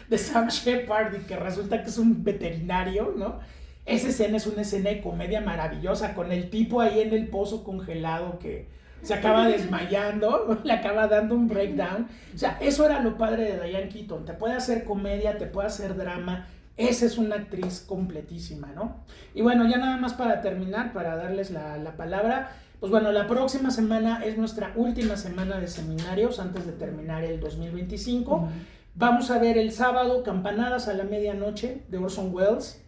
de Sam Shepard y que resulta que es un veterinario, ¿no? Esa escena es una escena de comedia maravillosa, con el tipo ahí en el pozo congelado que se acaba desmayando, le acaba dando un breakdown. O sea, eso era lo padre de Diane Keaton. Te puede hacer comedia, te puede hacer drama. Esa es una actriz completísima, ¿no? Y bueno, ya nada más para terminar, para darles la palabra. Pues bueno, la próxima semana es nuestra última semana de seminarios antes de terminar el 2025. Vamos a ver el sábado Campanadas a la medianoche de Orson Welles,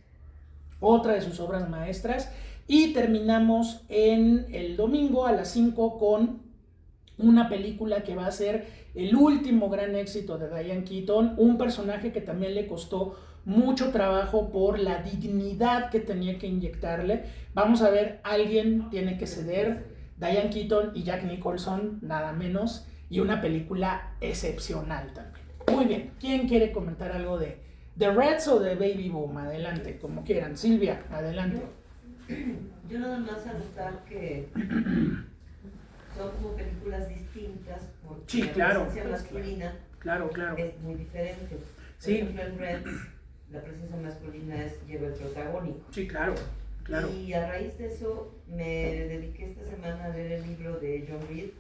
otra de sus obras maestras, y terminamos en el domingo a las 5 con una película que va a ser el último gran éxito de Diane Keaton, un personaje que también le costó mucho trabajo por la dignidad que tenía que inyectarle. Vamos a ver, alguien tiene que ceder, Diane Keaton y Jack Nicholson, nada menos, y una película excepcional también. Muy bien, ¿quién quiere comentar algo de Reds o de Baby Boom? Adelante, como quieran. Silvia, adelante. Yo nada más anotar que son como películas distintas porque sí, claro, la presencia masculina claro. es muy diferente. Por sí. ejemplo, en Reds la presencia masculina lleva el protagónico. Sí, claro. Y a raíz de eso me dediqué esta semana a leer el libro de John Reed,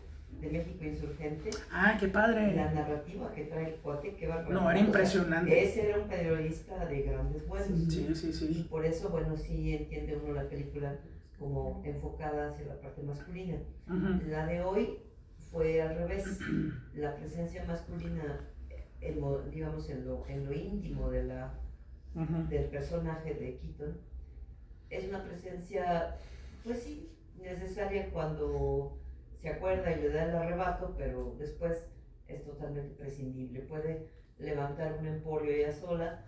de México Insurgente. ¡Ah, qué padre! La narrativa que trae el cuate, qué bárbaro. No, era impresionante. O sea, ese era un periodista de grandes vuelos. Sí. Y por eso, bueno, sí entiende uno la película como enfocada hacia la parte masculina. Uh-huh. La de hoy fue al revés. La presencia masculina, digamos, en lo íntimo de uh-huh. del personaje de Keaton, es una presencia, pues sí, necesaria cuando se acuerda y le da el arrebato, pero después es totalmente prescindible. Puede levantar un emporio ella sola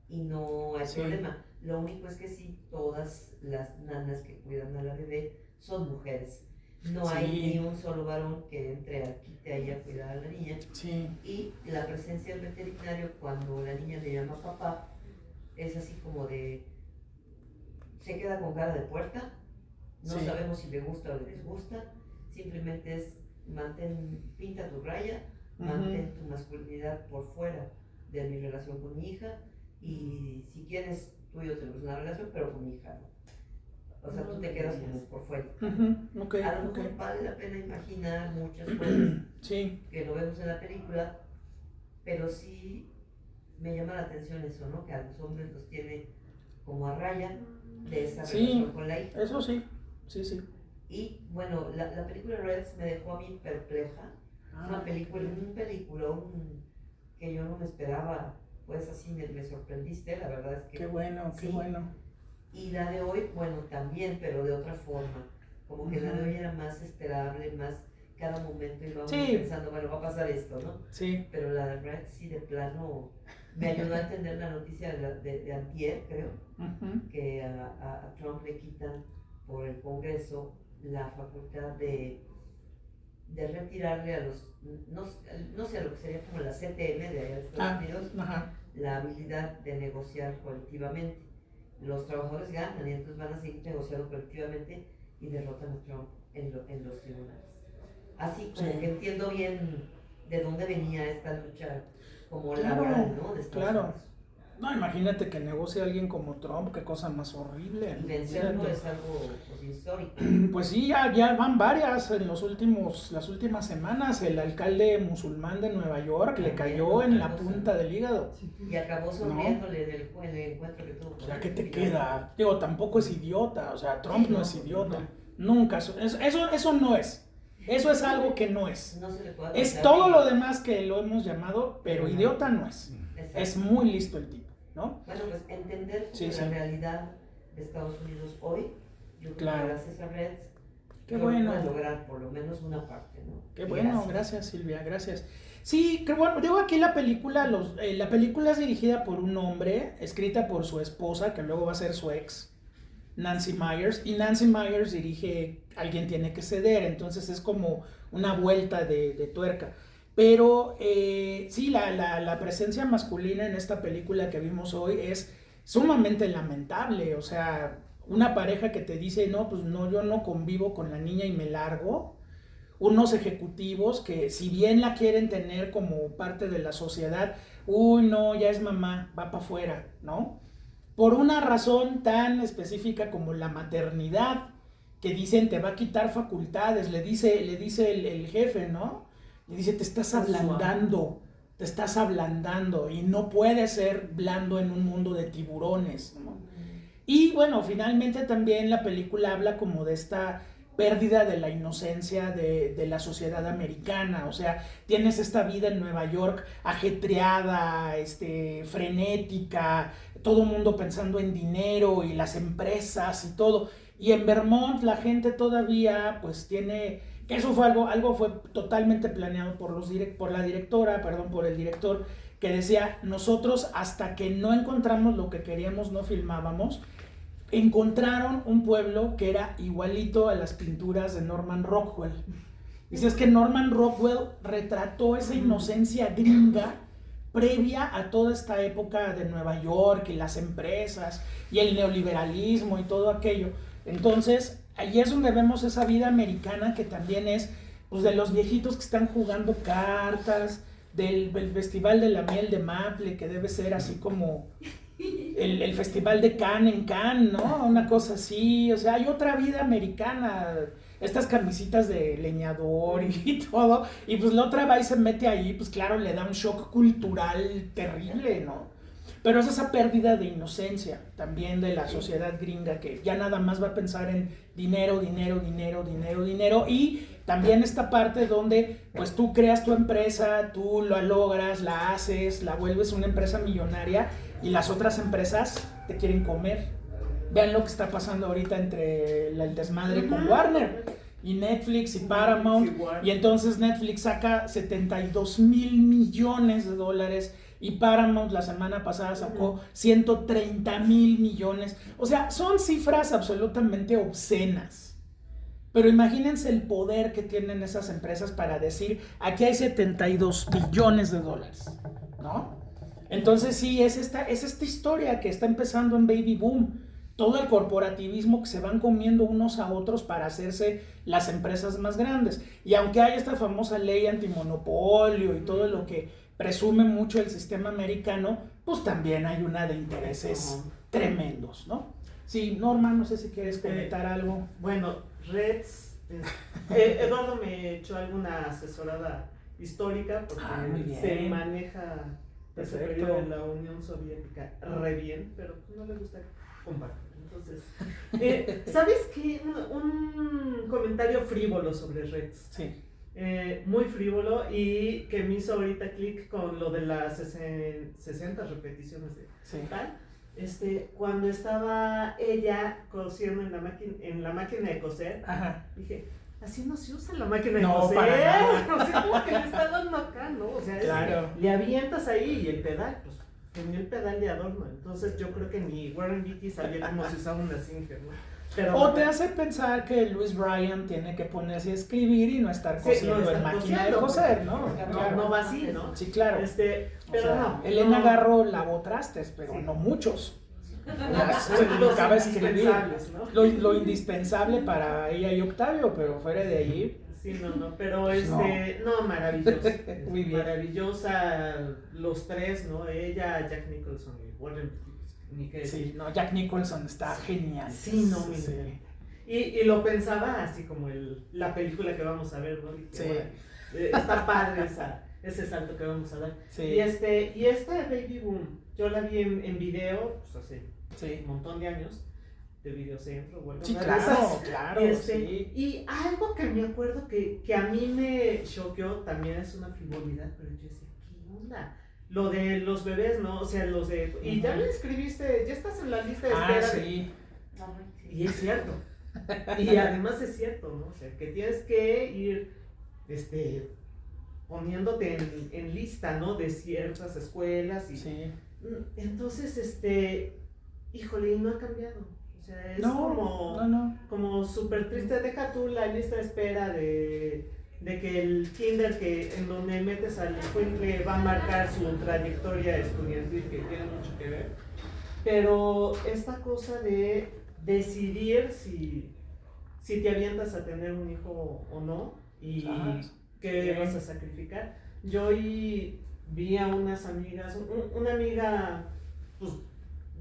y no hay problema. Lo único es que sí, todas las nanas que cuidan a la bebé son mujeres. No hay ni un solo varón que entre al quite ahí a cuidar a la niña. Y la presencia del veterinario cuando la niña le llama papá es así como de... se queda con cara de puerta, no sabemos si le gusta o le disgusta, simplemente es pinta tu raya, mantén tu masculinidad por fuera de mi relación con mi hija, y si quieres tú y yo tenemos una relación, pero con mi hija no. O sea, tú te quedas como por fuera. A lo mejor vale la pena imaginar muchas cosas que lo vemos en la película, pero sí me llama la atención eso, ¿no? Que a los hombres los tiene como a raya de esa relación con la hija. Eso sí. Y bueno, la película Reds me dejó a mí perpleja. Una película, un peliculón que yo no me esperaba, pues así me sorprendiste, la verdad es que... Qué bueno. Y la de hoy, bueno, también, pero de otra forma. Como que la de hoy era más esperable, más cada momento íbamos pensando, bueno, va a pasar esto, ¿no? Pero la de Reds sí de plano me ayudó a entender la noticia de antier, creo, que a Trump le quitan por el Congreso la facultad de retirarle a los, no sé, a lo que sería como la CTM de allá de Estados Unidos, la habilidad de negociar colectivamente. Los trabajadores ganan y entonces van a seguir negociando colectivamente y derrotan a Trump en los tribunales. Así como que entiendo bien de dónde venía esta lucha como laboral, ¿no? De Estados Unidos. No, imagínate que negocie a alguien como Trump, qué cosa más horrible. Y vencerlo es algo pues, histórico. Pues sí, ya van varias en las últimas semanas. El alcalde musulmán de Nueva York le cayó en la punta del hígado. Y acabó sonriéndole del encuentro que tuvo. Ya que te queda. Digo, tampoco es idiota, o sea, Trump no es idiota. Nunca, eso no es. Eso es algo que no es. No se le puede es todo lo demás que lo hemos llamado, pero idiota no es. Exacto. Es muy listo el tipo, ¿no? Bueno, pues entender la realidad de Estados Unidos hoy, yo creo que gracias a Reds, qué bueno lograr por lo menos una parte, ¿no? Qué bueno, gracias Silvia, gracias. Sí, que bueno, digo aquí la película es dirigida por un hombre, escrita por su esposa, que luego va a ser su ex, Nancy Meyers, y Nancy Meyers dirige Alguien tiene que ceder, entonces es como una vuelta de tuerca. Pero sí, la presencia masculina en esta película que vimos hoy es sumamente lamentable. O sea, una pareja que te dice, no, pues no, yo no convivo con la niña y me largo. Unos ejecutivos que si bien la quieren tener como parte de la sociedad, uy, no, ya es mamá, va para afuera, ¿no? Por una razón tan específica como la maternidad, que dicen te va a quitar facultades, le dice el jefe, ¿no? Y dice, te estás ablandando y no puedes ser blando en un mundo de tiburones, ¿no? Y bueno, finalmente también la película habla como de esta pérdida de la inocencia de la sociedad americana. O sea, tienes esta vida en Nueva York ajetreada, frenética, todo el mundo pensando en dinero y las empresas y todo. Y en Vermont la gente todavía pues tiene... Eso fue algo fue totalmente planeado por el director, que decía, nosotros hasta que no encontramos lo que queríamos no filmábamos. Encontraron un pueblo que era igualito a las pinturas de Norman Rockwell. Dice, es que Norman Rockwell retrató esa inocencia gringa previa a toda esta época de Nueva York y las empresas y el neoliberalismo y todo aquello. Entonces, ahí es donde vemos esa vida americana que también es, pues, de los viejitos que están jugando cartas, del Festival de la Miel de Maple, que debe ser así como el Festival de Cannes en Cannes, ¿no? Una cosa así, o sea, hay otra vida americana, estas camisitas de leñador y todo, y pues la otra va y se mete ahí, pues claro, le da un shock cultural terrible, ¿no? Pero es esa pérdida de inocencia también de la sociedad gringa que ya nada más va a pensar en dinero, dinero, dinero, dinero, dinero, y también esta parte donde pues tú creas tu empresa, tú la logras, la haces, la vuelves una empresa millonaria y las otras empresas te quieren comer. Vean lo que está pasando ahorita entre el desmadre con Warner y Netflix y Paramount, y entonces Netflix saca 72,000 millones de dólares y Paramount la semana pasada sacó 130,000 millones. O sea, son cifras absolutamente obscenas. Pero imagínense el poder que tienen esas empresas para decir, aquí hay 72 billones de dólares, ¿no? Entonces sí, es esta historia que está empezando en Baby Boom. Todo el corporativismo que se van comiendo unos a otros para hacerse las empresas más grandes. Y aunque hay esta famosa ley antimonopolio y todo lo que presume mucho el sistema americano, pues también hay una de intereses tremendos, ¿no? Sí, Norma, no sé si quieres comentar algo. Bueno, Reds, Eduardo me echó alguna asesorada histórica porque se maneja ese periodo de la Unión Soviética re bien, pero no le gusta compartir. Entonces, ¿sabes qué? Un comentario frívolo sobre Reds. Sí. Muy frívolo y que me hizo ahorita clic con lo de las 60 repeticiones de tal. Cuando estaba ella cosiendo en la máquina de coser, dije, así no se usa la máquina de coser. Para nada. O sea, como que le está dando acá, ¿no? O sea, claro. Le avientas ahí y el pedal, pues tenía el pedal de adorno. Entonces yo creo que ni Warren Beatty sabía cómo se usaba una Singer, ¿no? Pero, o te hace pensar que Louis Bryan tiene que ponerse a escribir y no estar cosiendo en máquina de coser, ¿no? Claro. No va así, ¿no? Sí, claro. Pero o sea, no. Elena Garro lavó trastes, pero no muchos. Se dedicaba a escribir, ¿no? Lo indispensable para ella y Octavio, pero fuera de ahí. Sí, pero no, maravilloso. Muy bien. Maravillosa, los tres, ¿no? Ella, Jack Nicholson y Warren. Sí, no, Jack Nicholson está genial. Sí, no, sí. Y lo pensaba así como la película que vamos a ver, ¿no? Dije, sí. Bueno, está padre ese salto que vamos a dar. Sí. Y esta Baby Boom, yo la vi en video, pues hace un montón de años, de Videocentro. Bueno, sí, claro. Y algo que me acuerdo que a mí me choqueó, también es una frivolidad, pero yo decía, ¿qué onda? Lo de los bebés, ¿no? O sea, los de... Y ya le escribiste, ya estás en la lista de espera. Sí. Y es cierto. Y además es cierto, ¿no? O sea, que tienes que ir, poniéndote en lista, ¿no? De ciertas escuelas y... Sí. Entonces, híjole, y no ha cambiado. O sea, es como súper triste. Deja tú la lista de espera de que el kinder en donde metes al escuincle va a marcar su trayectoria estudiantil, que tiene mucho que ver, pero esta cosa de decidir si te avientas a tener un hijo o no y qué vas a sacrificar. Yo hoy vi a unas amigas, una amiga pues,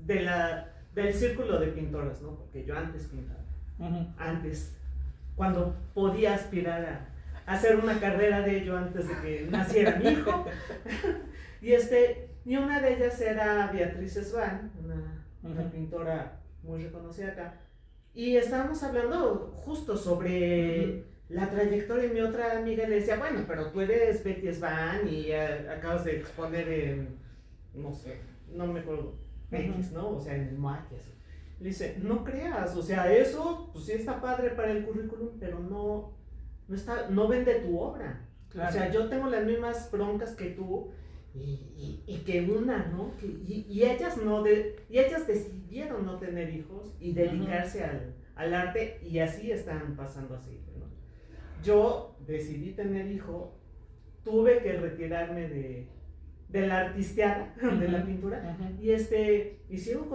del círculo de pintoras, ¿no? Porque yo antes pintaba, antes, cuando podía aspirar a hacer una carrera de ello antes de que naciera mi hijo. Y una de ellas era Beatriz Svan, una pintora muy reconocida acá. Y estábamos hablando justo sobre la trayectoria, y mi otra amiga le decía, bueno, pero tú eres Betty Svan y acabas de exponer en, no sé, no me acuerdo, X, ¿no? O sea, en el MAC y así. Le dice, no creas, o sea, eso pues sí está padre para el currículum, pero no vende tu obra. Claro. O sea, yo tengo las mismas broncas que tú y que una, ¿no? Y ellas decidieron no tener hijos y dedicarse al arte y así están pasando así, ¿no? Yo decidí tener hijo, tuve que retirarme de la artisteada, de la pintura, y sigo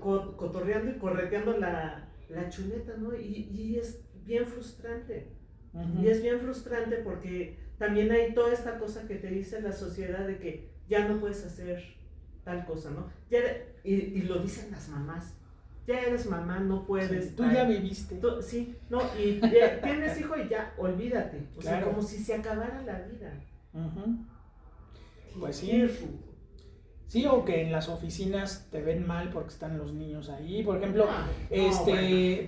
cotorreando y correteando la chuleta, ¿no? Y es bien frustrante. Y es bien frustrante porque también hay toda esta cosa que te dice la sociedad de que ya no puedes hacer tal cosa, ¿no? Y lo dicen las mamás. Ya eres mamá, no puedes. Sí, tú ya viviste. Sí, no, y tienes hijo y ya, olvídate. O sea, como si se acabara la vida. Pues sí. Sí, o que en las oficinas te ven mal porque están los niños ahí. Por ejemplo,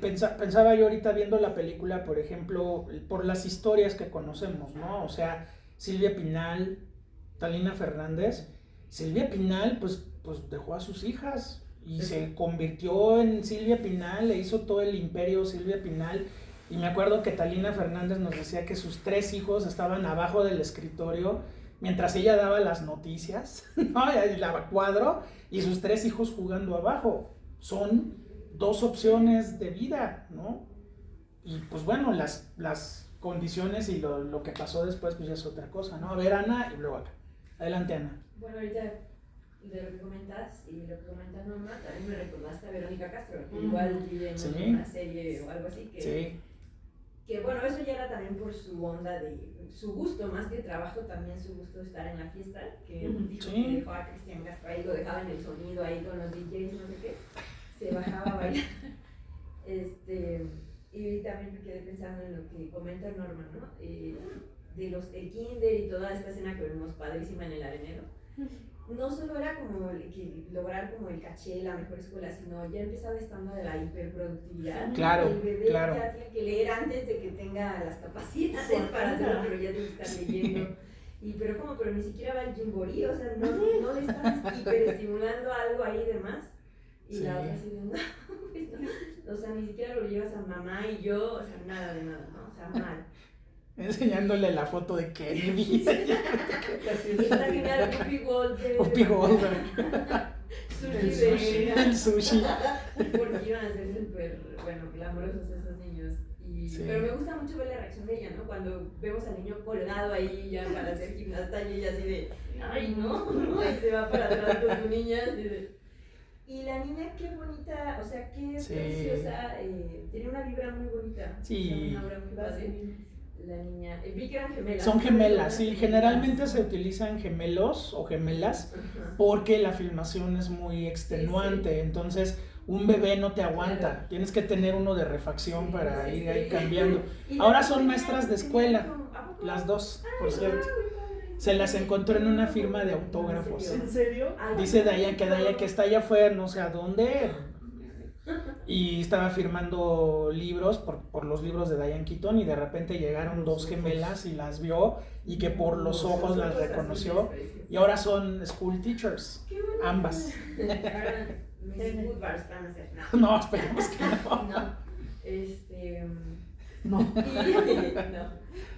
pensaba yo ahorita viendo la película, por ejemplo, por las historias que conocemos, ¿no? O sea, Silvia Pinal, Talina Fernández. Silvia Pinal, pues dejó a sus hijas y se convirtió en Silvia Pinal, le hizo todo el imperio Silvia Pinal. Y me acuerdo que Talina Fernández nos decía que sus 3 hijos estaban abajo del escritorio mientras ella daba las noticias, ¿no? Y la cuadro, y sus 3 hijos jugando abajo. Son 2 opciones de vida, ¿no? Y pues bueno, las condiciones y lo que pasó después, pues ya es otra cosa, ¿no? A ver, Ana, y luego acá. Adelante, Ana. Bueno, ahorita de lo que comentas y lo que comenta Norma, también me recordaste a Verónica Castro, que igual vive en una serie o algo así, que bueno, eso ya era también por su onda su gusto, más que trabajo, también su gusto de estar en la fiesta, que dijo que dejó a Cristian Castro ahí, lo dejaba en el sonido ahí con los DJs, no sé qué, se bajaba a bailar. Y también me quedé pensando en lo que comenta Norma, ¿no? De el kinder y toda esta escena que vemos padrísima en el arenero. No solo era como lograr como el caché, la mejor escuela, sino ya empezaba estando de la hiperproductividad. Claro, el bebé ya tiene que leer antes de que tenga las capacidades para hacerlo, pero ya tiene que estar leyendo. Pero ni siquiera va el jimborí, o sea, no le estás hiperestimulando algo ahí de más. Y la otra así de, no, o sea, ni siquiera lo llevas a mamá y yo, o sea, nada de nada, ¿no? O sea, mal. Enseñándole la foto de Kennedy. Está genial, Whoopi Goldberg. El sushi. Porque iban a ser súper, glamorosos esos niños. Pero me gusta mucho ver la reacción de ella, ¿no? Cuando vemos al niño colgado ahí ya para hacer gimnasta y ella así de, ay, ¿no? Y se va para atrás con su niña, así de... Y la niña, qué bonita, o sea, qué preciosa, tiene una vibra muy bonita. Sí. Una vibra muy padre. La niña, vi que eran gemelas. Son gemelas, sí. Generalmente se utilizan gemelos o gemelas porque la filmación es muy extenuante. Entonces, un bebé no te aguanta. Tienes que tener uno de refacción para ir ahí cambiando. Ahora son maestras de escuela, las 2, por cierto. Se las encontró en una firma de autógrafos. ¿En serio? Dice Dayan que está allá afuera, no sé a dónde. Y estaba firmando libros por los libros de Diane Keaton y de repente llegaron 2 gemelas y las vio y que por los ojos las reconoció y ahora son school teachers, ambas. Miss Woodbars van a ser. No, esperemos que no. No.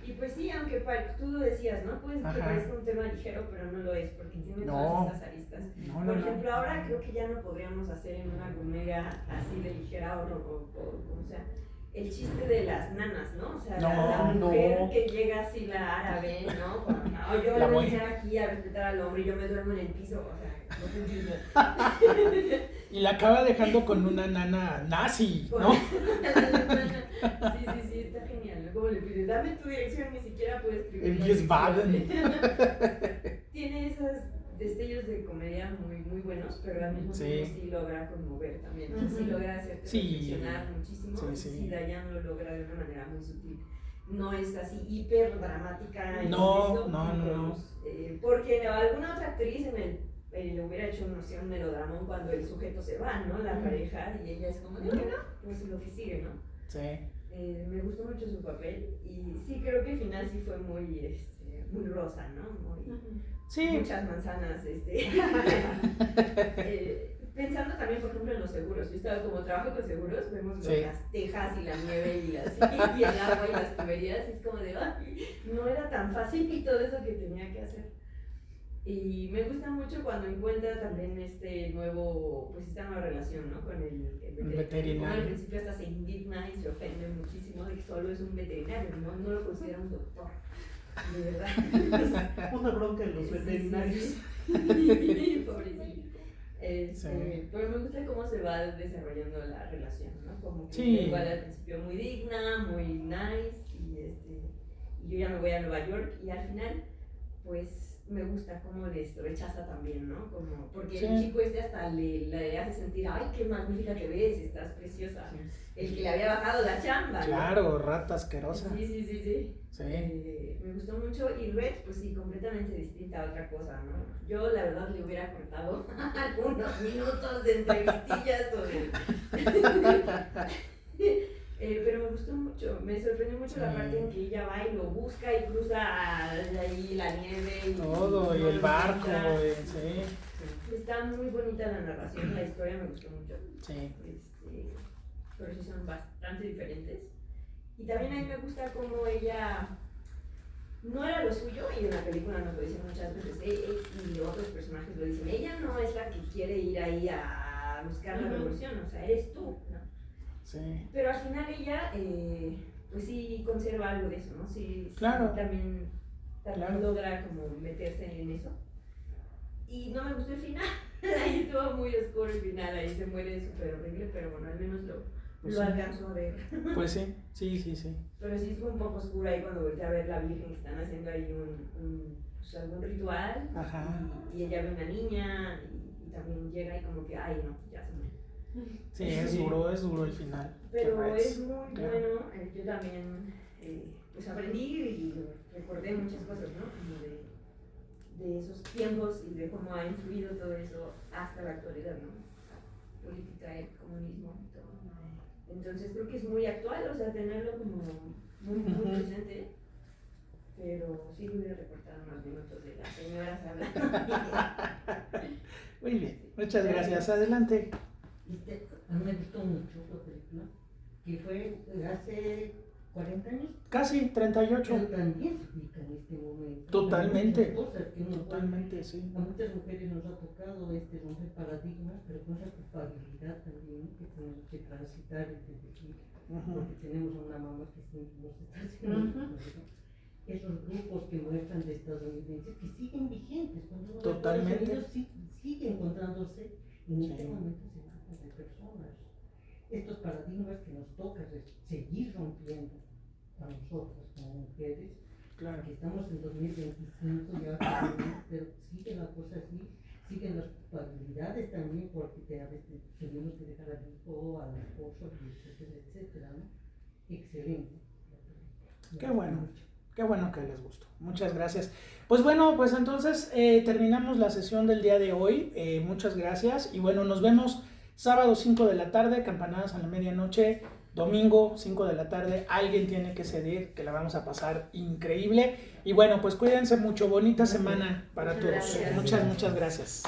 Y pues sí, aunque tú lo decías, ¿no? Pues que parezca un tema ligero, pero no lo es, porque tiene todas estas aristas. Por ejemplo, ahora creo que ya no podríamos hacer en una comedia así de ligera o como sea, el chiste de las nanas, ¿no? O sea, la mujer que llega así, la árabe, ¿no? Como, yo le voy a llegar aquí a respetar al hombre y yo me duermo en el piso, o sea, no te entiendo. Y la acaba dejando con una nana nazi, ¿no? Sí, está genial. ¿Cómo le pides? Dame tu dirección, ni siquiera puedes escribir. En Wiesbaden. Tiene esos destellos de comedia muy buenos, pero al mismo tiempo sí logra conmover también. Sí logra hacerte reflexionar muchísimo. Sí, Dayan lo logra de una manera muy sutil. No es así hiper dramática. No. Porque alguna otra actriz le hubiera hecho un melodramón cuando el sujeto se va, ¿no? La pareja, y ella es como, no, pues lo que sigue, ¿no? Sí. Me gustó mucho su papel y sí creo que el final sí fue muy rosa, ¿no? Muchas manzanas, pensando también, por ejemplo, en los seguros. Yo estaba como trabajo con seguros, vemos las tejas y la nieve y el agua y las tuberías, y es como de, no era tan fácil y todo eso que tenía que hacer. Y me gusta mucho cuando encuentra también esta nueva relación, ¿no? Con el veterinario. Al principio hasta se indigna y se ofende muchísimo de que solo es un veterinario, no lo considera un doctor. De verdad. Una bronca en los veterinarios. Sí. Pobrecito. Pero me gusta cómo se va desarrollando la relación, ¿no? Como que igual al principio muy digna, muy nice, y yo ya me voy a Nueva York, y al final, pues me gusta cómo les rechaza también, ¿no? Como, porque el chico hasta le hace sentir, ay, qué magnífica te ves, estás preciosa. El que le había bajado la chamba. Claro, ¿no? Rata asquerosa. Sí. Me gustó mucho, y Red, pues sí, completamente distinta a otra cosa, ¿no? Yo la verdad le hubiera cortado algunos minutos de entrevistillas pero me gustó mucho, me sorprendió mucho la parte en que ella va y lo busca y cruza ahí la nieve y todo, y el barco, Está muy bonita la narración, la historia me gustó mucho. Sí. Pero sí son bastante diferentes. Y también a mí me gusta cómo ella no era lo suyo, y en la película nos lo dicen muchas veces, y otros personajes lo dicen, ella no es la que quiere ir ahí a buscar la revolución, o sea, eres tú, ¿no? Sí. Pero al final ella, pues sí conserva algo de eso, ¿no? Sí, claro. Sí, también logra como meterse en eso. Y no me gustó el final, ahí estuvo muy oscuro el final, ahí se muere súper horrible, pero bueno, al menos lo alcanzó a ver. Pues sí. Pero sí estuvo un poco oscuro ahí cuando volteé a ver la Virgen, que están haciendo ahí algún ritual. Ajá. Y ella ve una niña y también llega y como que, ay no, ya se muere. Sí, es duro el final. Pero es muy bueno, yo también pues aprendí y recordé muchas cosas, ¿no? Como de esos tiempos y de cómo ha influido todo eso hasta la actualidad, ¿no? Política, el comunismo y todo. Entonces creo que es muy actual, o sea, tenerlo como muy presente. Pero sí le hubiera recortado unos minutos de las señoras hablando. Muy bien, muchas gracias. Adelante. A mí me gustó mucho la película, que fue hace 40 años. Casi 38. Pero también se aplica en este momento. Totalmente. Totalmente, sí. A muchas mujeres nos ha tocado romper paradigmas, pero con esa culpabilidad también que tenemos que transitar, es decir, porque tenemos una mamá que siempre nos está haciendo. Esos grupos que muestran de estadounidenses que siguen vigentes, cuando totalmente sigue encontrándose en este momento de personas. Estos paradigmas que nos toca seguir rompiendo a nosotras como mujeres, claro. Que estamos en 2025 ya, pero sigue la cosa así, siguen las culpabilidades también, porque a veces tenemos que dejar al hijo, al esposo, etcétera, ¿no? Excelente. Qué bueno. Qué bueno que les gustó. Muchas gracias. Pues bueno, pues entonces terminamos la sesión del día de hoy. Muchas gracias. Y bueno, nos vemos sábado 5 de la tarde, campanadas a la medianoche. Domingo 5 de la tarde. Alguien tiene que ceder, que la vamos a pasar increíble. Y bueno, pues cuídense mucho. Bonita semana para todos. Muchas gracias.